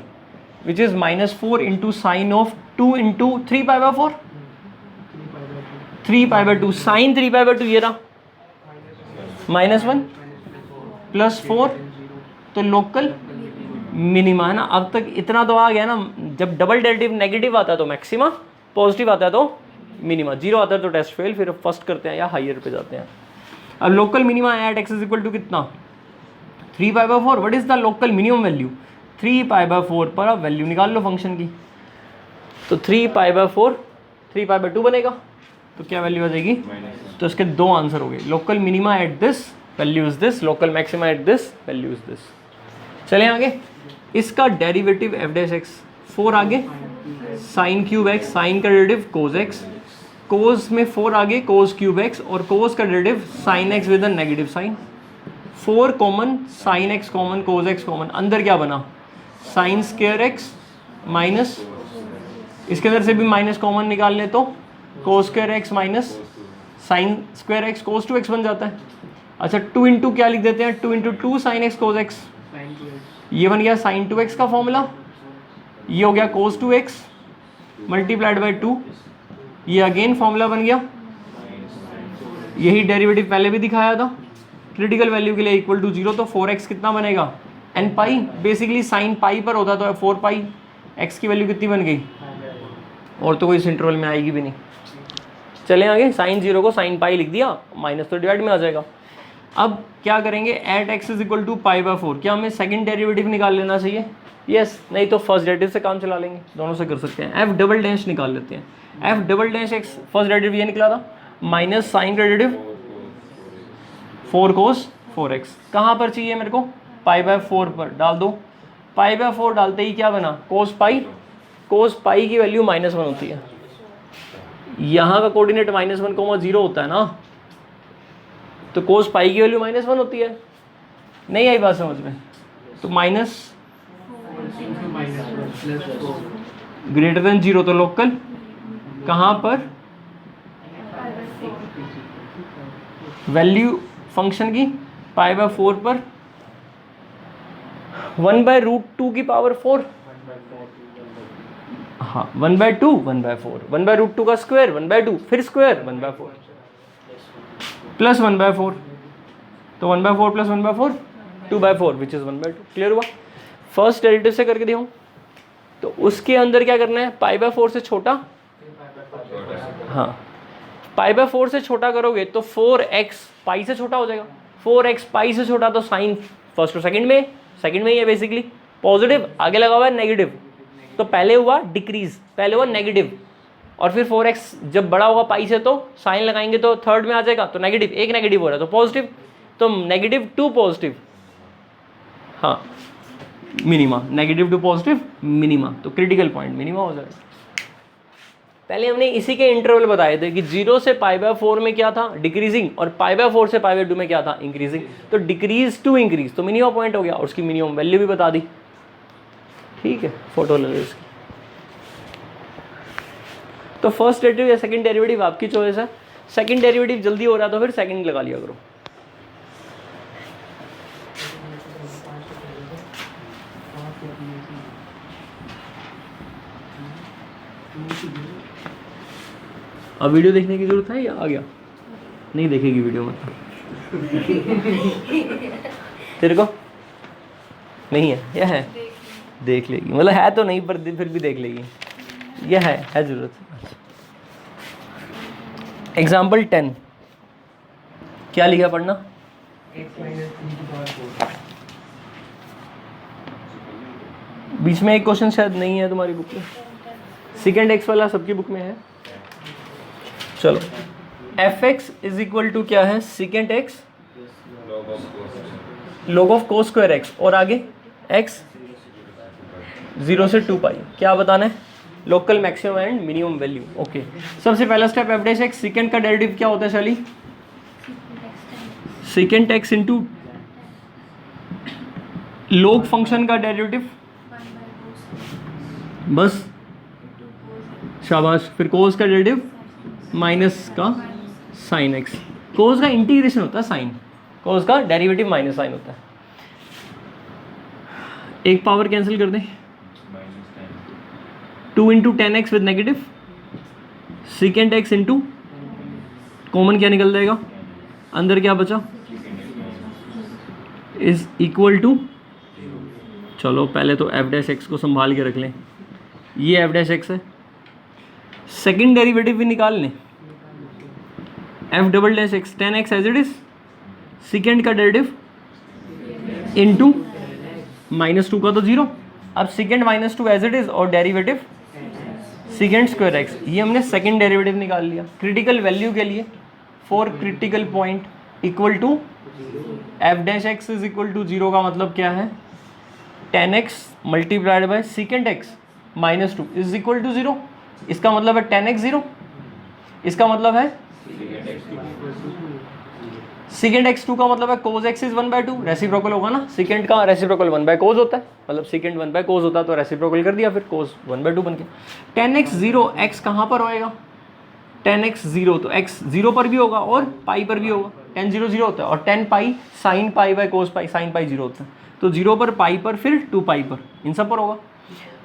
which is -4 into sine of 2 into 3π/4, 3π/2 sine 3π/2 ये रहा, -1 प्लस 4, तो लोकल मिनिमा है ना। अब तक इतना तो आ गया ना, जब डबल डेरिवेटिव नेगेटिव आता है तो मैक्सिमा, पॉजिटिव आता है तो मिनिमा, 0 आता है तो टेस्ट फेल, फिर फर्स्ट करते हैं या हायर पे जाते हैं। अब local minima at x is equal to कितना, 3π/4। What is the local minimum value, 3π/4 पर आप वैल्यू निकाल लो फंक्शन की, तो 3π/4 3π/2 बनेगा, तो क्या वैल्यू आ जाएगी, तो इसके 2 आंसर हो गए। Local minima at this value is this, local maxima at this value is this. चलें आगे, इसका डेरिवेटिव f डैश x 4 आगे, साइन क्यूब x, साइन का डेरिवेटिव कोस x, कोस में 4 आगे, कोस क्यूब x, और कोस का derivative sine x with a negative sine. 4 common, sine x common, cos x common, अंदर क्या बना, साइन स्क्वायर x माइनस, इसके अंदर से भी माइनस कॉमन निकाल ले तो cos square x minus sine square x कोस 2x बन जाता है। अच्छा 2 इंटू क्या लिख देते हैं, 2 इंटू 2 साइन x कोस x, ये बन गया साइन 2x का फॉर्मूला, ये हो गया कोस 2x मल्टीप्लाइड बाई 2, ये अगेन फॉर्मूला बन गया। यही डेरिवेटिव पहले भी दिखाया था, क्रिटिकल वैल्यू के लिए इक्वल टू 0, तो 4x कितना बनेगा, n पाई, बेसिकली साइन पाई पर होता तो 4 पाई, x की वैल्यू कितनी बन गई, और तो कोई इस इंटरवल में आएगी भी नहीं। चलें आगे, साइन 0 को साइन पाई लिख दिया, माइनस तो डिवाइड में आ जाएगा। अब क्या करेंगे, at x is equal to π/4, क्या हमें सेकंड डेरिवेटिव निकाल लेना चाहिए, यस, नहीं तो फर्स्ट डेरिवेटिव से काम चला लेंगे, दोनों से कर सकते हैं। f डबल डैश निकाल लेते हैं, f double dash x first derivative ये निकला था, माइनस साइन का डेरिवेटिव 4 कोस 4x, कहाँ पर चाहिए मेरे को, π/4 पर डाल दो, π/4 डालते ही क्या बना, कोस पाई, कोस पाई की वैल्यू -1 होती है, यहाँ का कोऑर्डिनेट -1,0 होता है ना, तो कोस पाई की वैल्यू -1 होती है। नहीं आई बात समझ में, तो माइनस ग्रेटर देन 0, तो लोकल कहाँ पर, वैल्यू फंक्शन की π/4 पर 1/√2 की पावर 4, हाँ 1/2 1/4, 1/√2 का स्क्वायर 1/2, फिर स्क्वायर 1/4 प्लस 1/4, तो 1/4 प्लस 1/4 2/4 विच इज 1/2। क्लियर हुआ। फर्स्ट डेरिवेटिव से करके दिखाऊं, तो उसके अंदर क्या करना है, π/4 से छोटा, हाँ π/4 से छोटा करोगे तो 4x पाई से छोटा हो जाएगा, 4x पाई से छोटा, तो साइन फर्स्ट और सेकंड में ही है बेसिकली, पॉजिटिव आगे लगा हुआ है नेगेटिव, तो पहले हुआ डिक्रीज, पहले हुआ नेगेटिव, और फिर 4x जब बड़ा होगा पाई से तो साइन लगाएंगे तो थर्ड में आ जाएगा, तो नेगेटिव, एक नेगेटिव हो रहा है तो पॉजिटिव, तो नेगेटिव टू पॉजिटिव, हाँ minima, negative to positive minima, तो क्रिटिकल पॉइंट मिनिमा हो जाएगा। पहले हमने इसी के इंटरवल बताए थे कि 0 से π/4 में क्या था, डिक्रीजिंग, और π/4 से π/2 में क्या था, इंक्रीजिंग, तो डिक्रीज टू इंक्रीज, तो मिनिमम पॉइंट हो गया, और उसकी मिनिमम वैल्यू भी बता दी। ठीक है, फोटो ले लो इसकी। तो फर्स्ट डेरिवेटिव या सेकंड डेरिवेटिव आपकी चॉइस है, सेकंड डेरिवेटिव जल्दी हो रहा है तो फिर सेकंड लगा लिया करो। अब वीडियो देखने की जरूरत है या आ गया, नहीं देखेगी वीडियो में तेरे को नहीं है या है, देख लेगी, मतलब है तो नहीं पर फिर भी देख लेगी, ये है ज़रूरत। एग्जाम्पल 10 क्या लिखा पढ़ना? x minus 3 की पावर 4। बीच में एक क्वेश्चन शायद नहीं है तुम्हारी बुक में, सेकेंड एक्स वाला सबकी बुक में है। चलो f x is equal to क्या है? Second x log of cos square x, और आगे x 0 से 2 पाई। क्या बताना है? Local maximum and minimum value. Okay, सबसे पहला step F dash x, second का डेरिवेटिव क्या होता है शाली? सेकेंड एक्स इंटू लोग फंक्शन का डेरिवेटिव, बस शाबाश। फिर कोस का डेरिवेटिव माइनस का साइन एक्स, कोस का इंटीग्रेशन होता है साइन, कोस का डेरिवेटिव माइनस साइन होता है। एक पावर कैंसिल कर दें, 2 into 10x with negative, second x into common क्या निकल जाएगा, अंदर क्या बचा, इज इक्वल टू, चलो पहले तो एफ डैश एक्स को संभाल के रख लें, ये एफ डैश एक्स है, सेकेंड डेरिवेटिव भी निकाल लें, f double dash x 10x as it is, second का डेरिवेटिव इनटू -2 का तो 0, अब सेकेंड -2 एज इट इज और डेरिवेटिव सेकेंड स्क्वायर एक्स, ये हमने सेकेंड डेरिवेटिव निकाल लिया। क्रिटिकल वैल्यू के लिए for critical point equal to f dash x is equal to 0 का मतलब क्या है, 10x multiplied by second x -2 is equal to 0, इसका मतलब है 10x 0, इसका मतलब है सेकेंड x2 का मतलब है cos x इज 1/2, रेसिप्रोकल होगा ना, सेकेंड का रेसिप्रोकल 1/cos होता है, मतलब सेकेंड 1/cos होता है तो रेसिप्रोकल कर दिया, फिर cos 1/2 बन गया। 10x 0 x कहाँ पर होएगा, 10x 0 तो x 0 पर भी होगा और पाई पर भी होगा, 10 0 0 होता है, और 10 pi sine pi by cos pi, sine pi 0 होता है, तो 0 पर पाई पर फिर 2 पाई पर, इन सब पर होगा।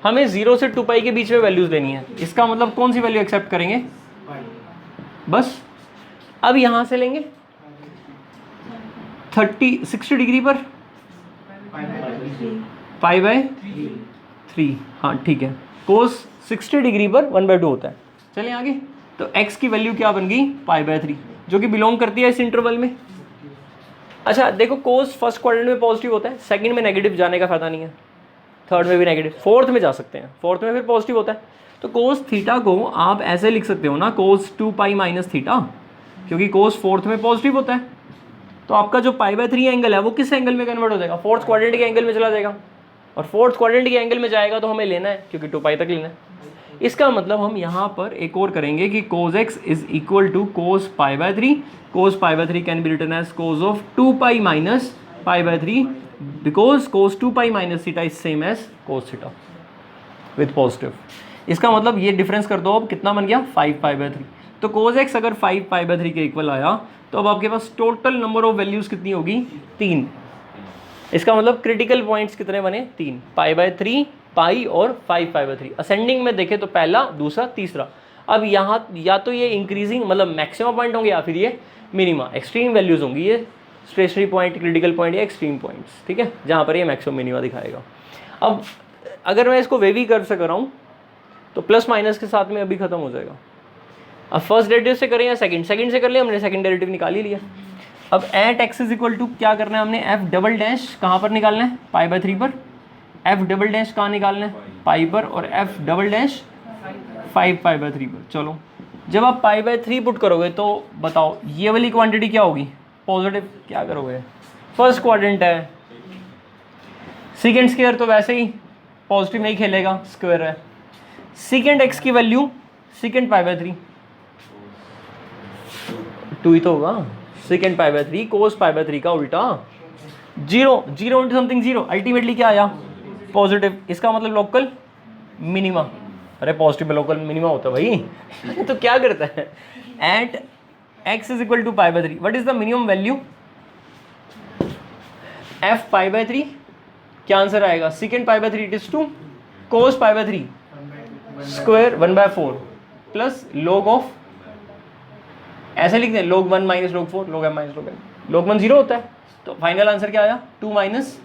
हमें 0 से 2 पाई के बीच में वैल्यूज लेनी है, इसका मतलब कौन सी वैल्यू एक्सेप्ट करेंगे, बस। अब यहाँ से लेंगे 60 डिग्री पर पाई बाय 3, हाँ ठीक है, कोस 60 डिग्री पर 1/2 होता है। चलिए आगे, तो x की वैल्यू क्या बन गई, पाई बाय 3, जो कि बिलोंग करती है इस इंटरवल में। अच्छा देखो, कोस फर्स्ट क्वाड्रेंट में पॉजिटिव होता है, सेकंड में नेगेटिव जाने का फायदा नहीं है, थर्ड में भी नेगेटिव, फोर्थ में जा सकते हैं, फोर्थ में फिर पॉजिटिव होता है। तो कोस थीटा को आप ऐसे लिख सकते हो ना, कोस 2 पाई माइनस थीटा, क्योंकि कोस फोर्थ में पॉजिटिव होता है, तो आपका जो पाई बाय 3 एंगल है वो किस एंगल में कन्वर्ट हो जाएगा, फोर्थ क्वाड्रेंट के एंगल में चला जाएगा, और फोर्थ क्वाड्रेंट के एंगल में जाएगा तो हमें लेना है क्योंकि 2 पाई तक लेना है। इसका मतलब हम यहाँ पर एक और करेंगे कि cos x is equal to cos pi by 3, cos pi by 3 can be written as cos of 2 pi minus pi by 3 because cos 2 pi minus theta is same as cos theta with positive. इसका मतलब ये difference कर दो, अब कितना बन गया, 5 pi by 3। तो cos x अगर 5 पाई बाय 3 के इक्वल आया तो अब आपके पास टोटल नंबर ऑफ वैल्यूज़ कितनी होगी, 3। इसका मतलब क्रिटिकल पॉइंट्स कितने बने, 3, पाई बाय 3, पाई और 5 पाई बाय 3। असेंडिंग में देखें तो पहला, दूसरा, तीसरा। अब यहाँ या तो ये इंक्रीजिंग मतलब मैक्सिमम पॉइंट होंगे या फिर ये मिनिमा, एक्सट्रीम वैल्यूज़ होंगी, ये स्टेशनरी पॉइंट, क्रिटिकल पॉइंट या एक्सट्रीम पॉइंट्स, ठीक है, जहाँ पर ये मैक्सिमम मिनिमा दिखाएगा। अब अगर मैं इसको वेवी कर्व से कर रहा हूँ तो प्लस माइनस के साथ में अभी खत्म हो जाएगा। अब फर्स्ट डेरिवेटिव से करें या सेकंड से कर लिया हमने, सेकंड डेरिवेटिव निकाल ही लिया। अब at x is equal to क्या करना है हमने, एफ डबल डैश कहाँ पर निकालना है, पाई बाय 3 पर, एफ डबल डैश कहाँ निकालना है, पाई पर, और F double dash 5 pi by 3 पर। चलो जब आप पाई बाय 3 पुट करोगे तो बताओ ये वाली क्वांटिटी क्या होगी, पॉजिटिव, क्या करोगे, फर्स्ट क्वाड्रेंट है, सेकेंड स्क्वायर तो वैसे ही पॉजिटिव नहीं खेलेगा, स्क्वायर है, सेकेंड एक्स की वैल्यू सेकेंड पाई बाय 3, 2 ही तो होगा, second pi by 3 cos pi by 3 का उल्टा 0 इंटू समथिंग 0, अल्टीमेटली क्या आया, पॉजिटिव। इसका मतलब लोकल मिनिमा, अरे पॉजिटिव में लोकल मिनिमा होता है भाई तो क्या करता है, at x is equal to pi by 3 what is the minimum value, f pi by 3, क्या आंसर आएगा, second pi by 3 it is 2, cos pi by 3 square 1/4 plus log of, ऐसे लिखते हैं log 1 minus log 4, log m minus log n, log 1 0 होता है, तो final answer क्या आया, 2 माइनस,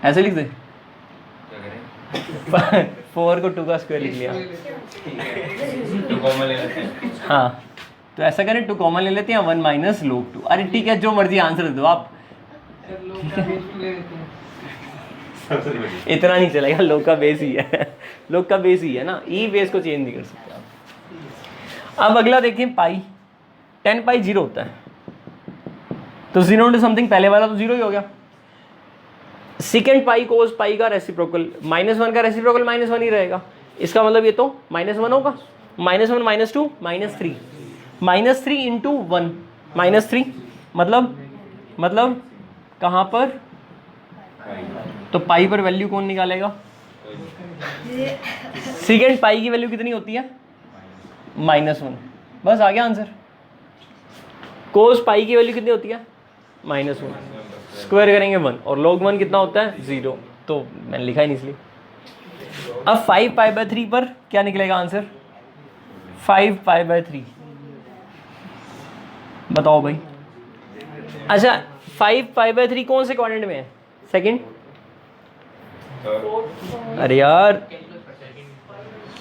ऐसे लिख दे 4 को 2 का स्क्वायर लिख लिया। तो कॉमन ले लेते हैं। हाँ, तो ऐसा करें 2 कॉमन ले लेते हैं, 1 माइनस log 2। अरे ठीक है, जो मर्जी आंसर दे दो आप, सर लोग का बेस टू ले लेते हैं। सबसे बढ़िया। इतना नहीं चलेगा, लोग का बेस ही है, लोग का बेस ही है ना, ई बेस को चेंज नहीं कर सकते आप। अब अगला देखें पाई, 10 पाई 0 होता है, तो 0 इंटू समथिंग, पहले वाला तो 0 ही हो गया। सेकेंड पाई कोस पाई का रेसिप्रोकल -1 का रेसिप्रोकल -1 ही रहेगा, इसका मतलब ये तो -1 होगा, -1 -2 -3, -3 इंटू 1 -3, मतलब कहाँ पर, तो पाई पर वैल्यू कौन निकालेगा? सेकेंड पाई की वैल्यू कितनी होती है? -1, बस आ गया आंसर। कोस पाई की वैल्यू कितनी होती है? -1, स्क्वायर करेंगे 1, और log 1 कितना होता है? 0, तो मैंने लिखा ही नहीं इसलिए। अब 5 पाई बाय 3 पर क्या निकलेगा आंसर? 5 पाई बाय 3, बताओ भाई। अच्छा, 5 पाई बाय 3 कौन से क्वाड्रेंट में है? सेकंड। अरे यार,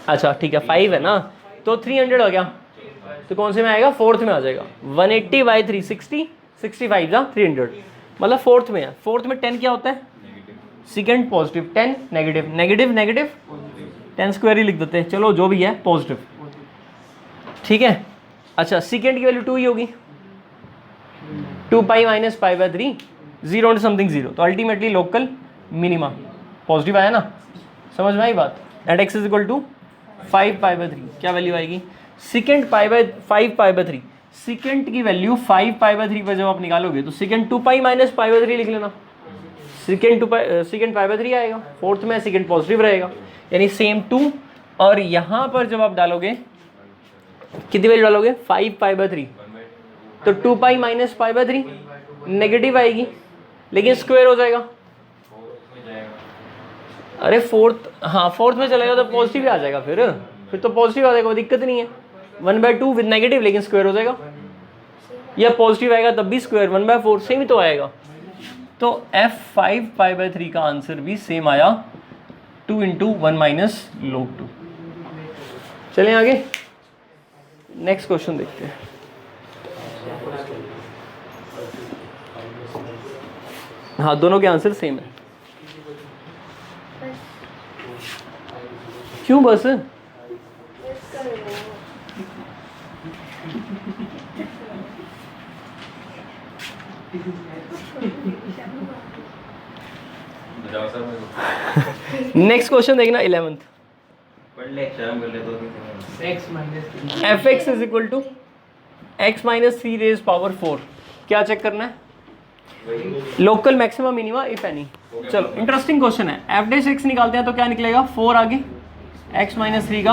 अच्छा ठीक है, 5 है ना, तो 300 हो गया, तो कौन से में आएगा? फोर्थ में आ जाएगा। 180 बाई 3 60, 65 जा 300, मतलब फोर्थ में है। फोर्थ में 10 क्या होता है? Second positive, 10 negative, negative negative 10 square ही लिख देते हैं, चलो जो भी है पॉजिटिव, ठीक है। अच्छा, सेकंड की वैल्यू 2 ही होगी, 2 pi minus pi by 3, 0 into something 0, तो अल्टीमेटली लोकल मिनिमा पॉजिटिव आया ना, समझ में आई बात। At x is equal to 5 pi by 3, क्या वैल्यू आएगी? सेकेंड 5 पाई बाय 3, सेकेंड की वैल्यू 5 पाई बाय 3 पर जब आप निकालोगे तो second 2 pi minus pi by 3 लिख लेना, सेकेंड पाई बाय 3 आएगा, फोर्थ में सेकेंड पॉजिटिव रहेगा, यानी सेम 2, और यहाँ पर जब आप डालोगे कितनी वैल्यू डालोगे? 5 पाई बाय 3, तो 2 pi minus pi by 3 negative आएगी, लेकिन स्क्वायर हो जाएगा। अरे फोर्थ, हाँ फोर्थ में चलेगा तो पॉजिटिव ही आ जाएगा, फिर तो पॉजिटिव आ जाएगा, कोई दिक्कत नहीं है। 1/2 विद नेगेटिव, लेकिन स्क्वायर हो जाएगा, या पॉजिटिव आएगा तब भी स्क्वायर, 1/4 सेम ही तो आएगा। तो f5 पाई बाय 3 का आंसर भी सेम आया, 2 इंटू 1 माइनस log 2। चलें आगे, नेक्स्ट क्वेश्चन देखते हैं। हाँ, दोनों के आंसर सेम है। क्यों बस? बताओ सर मेरे को। नेक्स्ट क्वेश्चन देखना, 11th। पढ़ ले, शर्म कर ले, 2-3 x minus 3 f x is equal to x minus 3 raise power 4, क्या चेक करना है? Local maximum minima if any. चलो इंटरेस्टिंग क्वेश्चन है। एफ डैश एक्स निकालते हैं तो क्या निकलेगा? 4 आगे, एक्स माइनस 3 का